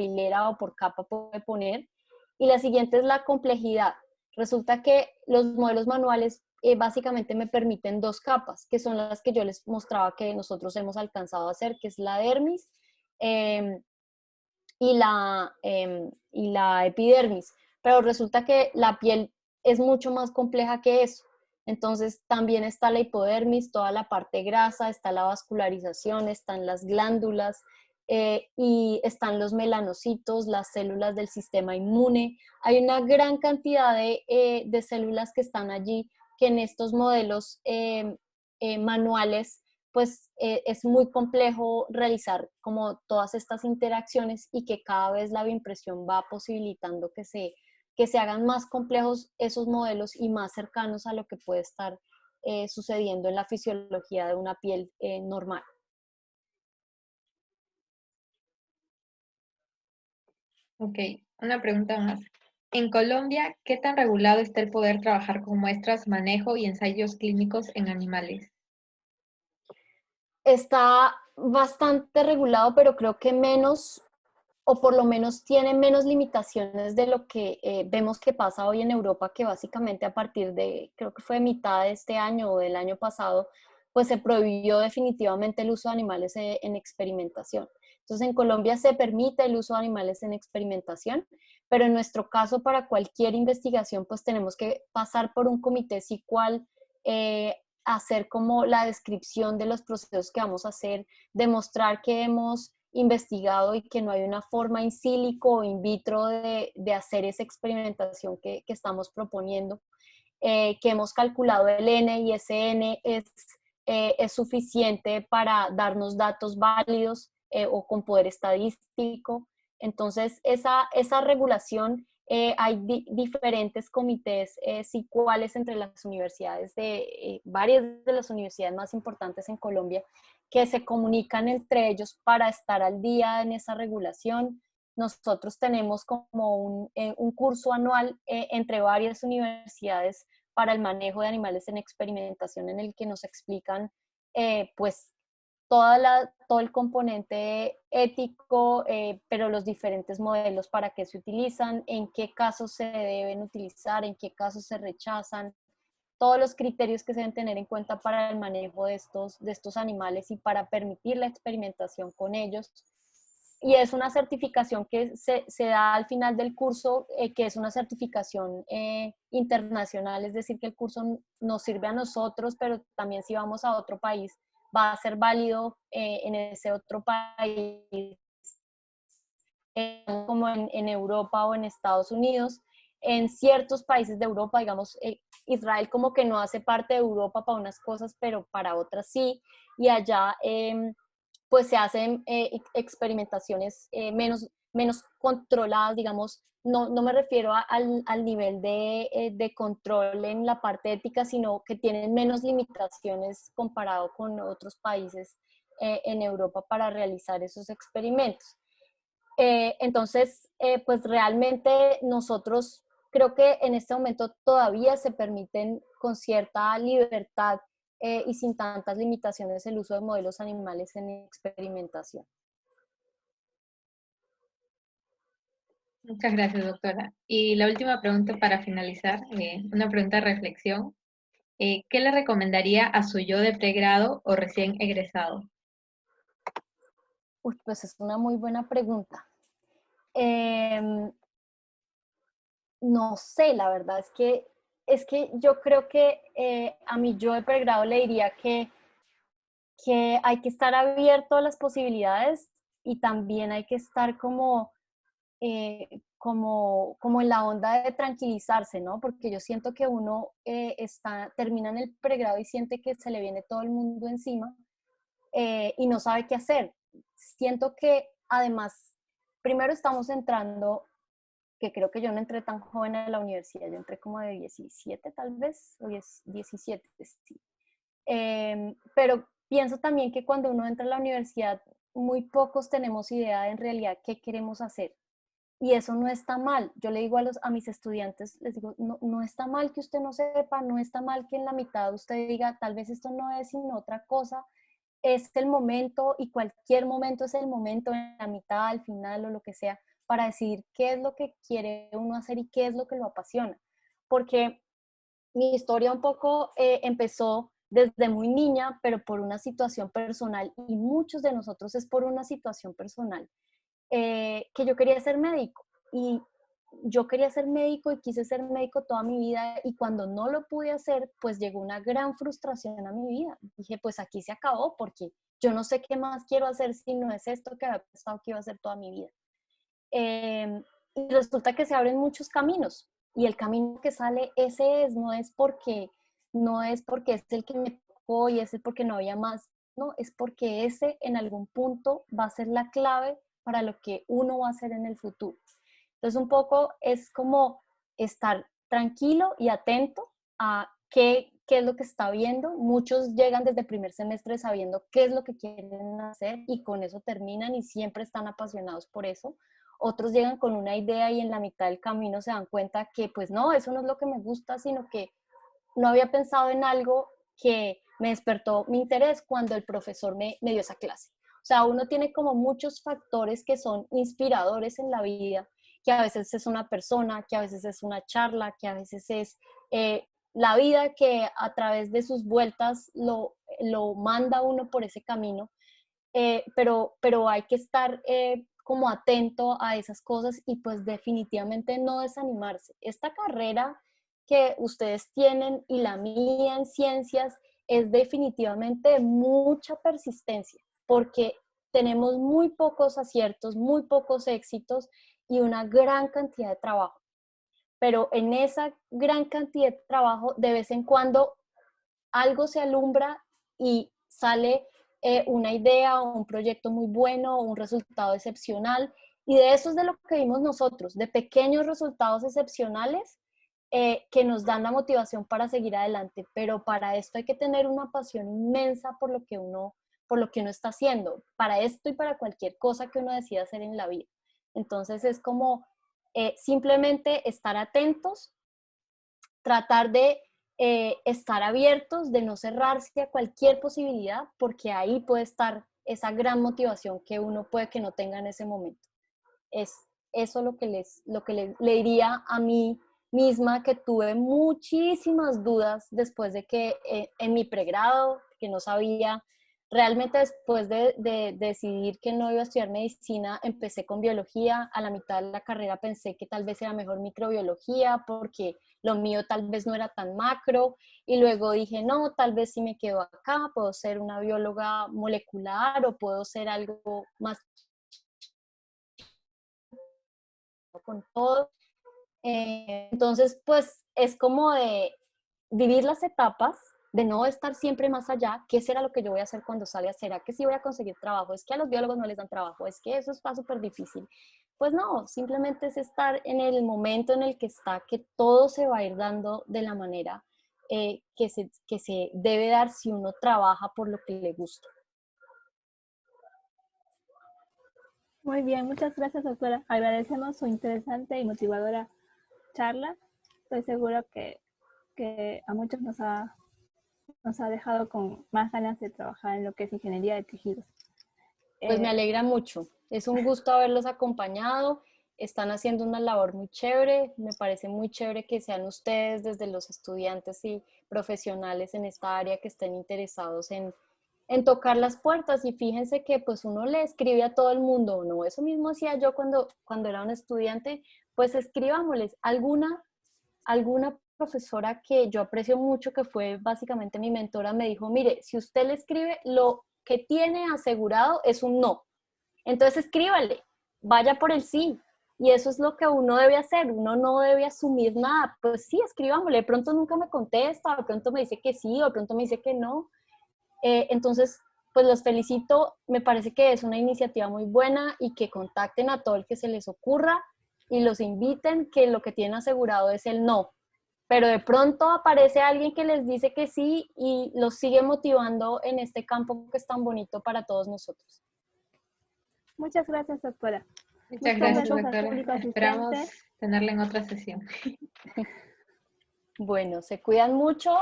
[SPEAKER 2] hilera o por capa puede poner. Y la siguiente es la complejidad. Resulta que los modelos manuales básicamente me permiten dos capas, que son las que yo les mostraba que nosotros hemos alcanzado a hacer, que es la dermis eh, y la epidermis. Pero resulta que la piel es mucho más compleja que eso. Entonces también está la hipodermis, toda la parte grasa, está la vascularización, están las glándulas y están los melanocitos, las células del sistema inmune. Hay una gran cantidad de células que están allí que en estos modelos manuales pues es muy complejo realizar como todas estas interacciones y que cada vez la bioimpresión va posibilitando que se hagan más complejos esos modelos y más cercanos a lo que puede estar sucediendo en la fisiología de una piel normal.
[SPEAKER 3] Ok, una pregunta más. En Colombia, ¿qué tan regulado está el poder trabajar con muestras, manejo y ensayos clínicos en animales?
[SPEAKER 2] Está bastante regulado, pero creo que menos, o por lo menos tiene menos limitaciones de lo que vemos que pasa hoy en Europa, que básicamente a partir de, creo que fue mitad de este año o del año pasado, pues se prohibió definitivamente el uso de animales en experimentación. Entonces en Colombia se permite el uso de animales en experimentación, pero en nuestro caso para cualquier investigación pues tenemos que pasar por un comité SICUAL, hacer como la descripción de los procesos que vamos a hacer, demostrar que hemos investigado y que no hay una forma in silico o in vitro de hacer esa experimentación que estamos proponiendo, que hemos calculado el N y ese N es suficiente para darnos datos válidos o con poder estadístico. Entonces, esa regulación, hay diferentes comités SICUALES entre las universidades, varias de las universidades más importantes en Colombia, que se comunican entre ellos para estar al día en esa regulación. Nosotros tenemos como un curso anual entre varias universidades para el manejo de animales en experimentación en el que nos explican pues todo el componente ético, pero los diferentes modelos para qué se utilizan, en qué casos se deben utilizar, en qué casos se rechazan, todos los criterios que se deben tener en cuenta para el manejo de estos animales y para permitir la experimentación con ellos. Y es una certificación que se da al final del curso, que es una certificación internacional, es decir, que el curso nos sirve a nosotros, pero también si vamos a otro país, va a ser válido en ese otro país, como en Europa o en Estados Unidos. En ciertos países de Europa, digamos, Israel como que no hace parte de Europa para unas cosas, pero para otras sí, y allá pues se hacen experimentaciones menos controladas, digamos, no me refiero al nivel de control en la parte ética, sino que tienen menos limitaciones comparado con otros países en Europa para realizar esos experimentos. Entonces, pues realmente nosotros creo que en este momento todavía se permiten con cierta libertad y sin tantas limitaciones el uso de modelos animales en experimentación.
[SPEAKER 3] Muchas gracias, doctora. Y la última pregunta para finalizar, una pregunta de reflexión. ¿Qué le recomendaría a su yo de pregrado o recién egresado?
[SPEAKER 2] Uy, pues es una muy buena pregunta. Eh, no sé, la verdad es que yo creo que a mi yo de pregrado le diría que hay que estar abierto a las posibilidades y también hay que estar como en la onda de tranquilizarse, ¿no? Porque yo siento que uno termina en el pregrado y siente que se le viene todo el mundo encima y no sabe qué hacer. Siento que además, primero estamos entrando, que creo que yo no entré tan joven a la universidad, yo entré como de 17 tal vez, o 17, sí. Pero pienso también que cuando uno entra a la universidad, muy pocos tenemos idea de en realidad qué queremos hacer. Y eso no está mal. Yo le digo a mis estudiantes, les digo, no está mal que usted no sepa, no está mal que en la mitad usted diga, tal vez esto no es sino otra cosa. Es el momento y cualquier momento es el momento, en la mitad, al final o lo que sea, para decidir qué es lo que quiere uno hacer y qué es lo que lo apasiona. Porque mi historia un poco empezó desde muy niña, pero por una situación personal, y muchos de nosotros es por una situación personal, que yo quería ser médico. Y yo quería ser médico y quise ser médico toda mi vida, y cuando no lo pude hacer, pues llegó una gran frustración a mi vida. Dije, pues aquí se acabó, porque yo no sé qué más quiero hacer si no es esto que había pensado que iba a hacer toda mi vida. Y resulta que se abren muchos caminos, y el camino que sale, ese es, no es porque es el que me tocó y ese es porque no había más, no, es porque ese en algún punto va a ser la clave para lo que uno va a hacer en el futuro. Entonces un poco es como estar tranquilo y atento a qué es lo que está viendo. Muchos llegan desde el primer semestre sabiendo qué es lo que quieren hacer y con eso terminan y siempre están apasionados por eso. Otros llegan con una idea y en la mitad del camino se dan cuenta que pues no, eso no es lo que me gusta, sino que no había pensado en algo que me despertó mi interés cuando el profesor me dio esa clase. O sea, uno tiene como muchos factores que son inspiradores en la vida, que a veces es una persona, que a veces es una charla, que a veces es la vida que a través de sus vueltas lo manda uno por ese camino, pero hay que estar como atento a esas cosas y pues definitivamente no desanimarse. Esta carrera que ustedes tienen y la mía en ciencias es definitivamente mucha persistencia, porque tenemos muy pocos aciertos, muy pocos éxitos y una gran cantidad de trabajo. Pero en esa gran cantidad de trabajo, de vez en cuando algo se alumbra y sale una idea o un proyecto muy bueno o un resultado excepcional. Y de eso es de lo que vimos nosotros, de pequeños resultados excepcionales que nos dan la motivación para seguir adelante. Pero para esto hay que tener una pasión inmensa por lo que uno está haciendo, para esto y para cualquier cosa que uno decida hacer en la vida. Entonces es como simplemente estar atentos, tratar de estar abiertos, de no cerrarse a cualquier posibilidad, porque ahí puede estar esa gran motivación que uno puede que no tenga en ese momento. Es eso lo que le diría a mí misma, que tuve muchísimas dudas después de que en mi pregrado, que no sabía, realmente después de decidir que no iba a estudiar medicina, empecé con biología. A la mitad de la carrera pensé que tal vez era mejor microbiología porque lo mío tal vez no era tan macro, y luego dije, no, tal vez si me quedo acá, puedo ser una bióloga molecular o puedo ser algo más con todo. Entonces, pues es como de vivir las etapas, de no estar siempre más allá. ¿Qué será lo que yo voy a hacer cuando salga? ¿Será que sí voy a conseguir trabajo? ¿Es que a los biólogos no les dan trabajo? ¿Es que eso está súper difícil? Pues no, simplemente es estar en el momento en el que está, que todo se va a ir dando de la manera que se debe dar si uno trabaja por lo que le gusta.
[SPEAKER 1] Muy bien, muchas gracias, doctora. Agradecemos su interesante y motivadora charla. Estoy seguro que a muchos nos ha dejado con más ganas de trabajar en lo que es ingeniería de tejidos.
[SPEAKER 2] Pues me alegra mucho. Es un gusto haberlos acompañado. Están haciendo una labor muy chévere. Me parece muy chévere que sean ustedes, desde los estudiantes y profesionales en esta área, que estén interesados en tocar las puertas. Y fíjense que pues uno le escribe a todo el mundo, ¿no? Eso mismo hacía yo cuando era un estudiante. Pues escribámosles. Alguna profesora que yo aprecio mucho, que fue básicamente mi mentora, me dijo, mire, si usted le escribe, lo que tiene asegurado es un no. Entonces escríbale, vaya por el sí. Y eso es lo que uno debe hacer. Uno no debe asumir nada. Pues sí, escribámosle. De pronto nunca me contesta, de pronto me dice que sí, o de pronto me dice que no. Entonces, pues los felicito. Me parece que es una iniciativa muy buena, y que contacten a todo el que se les ocurra y los inviten, que lo que tienen asegurado es el no. Pero de pronto aparece alguien que les dice que sí y los sigue motivando en este campo que es tan bonito para todos nosotros.
[SPEAKER 1] Muchas gracias, doctora.
[SPEAKER 3] Muchas gracias, doctora.
[SPEAKER 1] Público
[SPEAKER 3] Esperamos
[SPEAKER 1] asistente.
[SPEAKER 3] tenerla en otra sesión.
[SPEAKER 2] Bueno, se cuidan mucho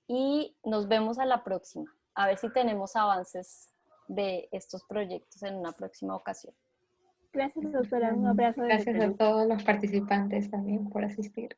[SPEAKER 2] y nos vemos a la próxima. A ver si tenemos avances de estos proyectos en una próxima ocasión.
[SPEAKER 1] Gracias, doctora. Un abrazo desde
[SPEAKER 3] Gracias a
[SPEAKER 1] Perú.
[SPEAKER 3] todos los participantes también por asistir.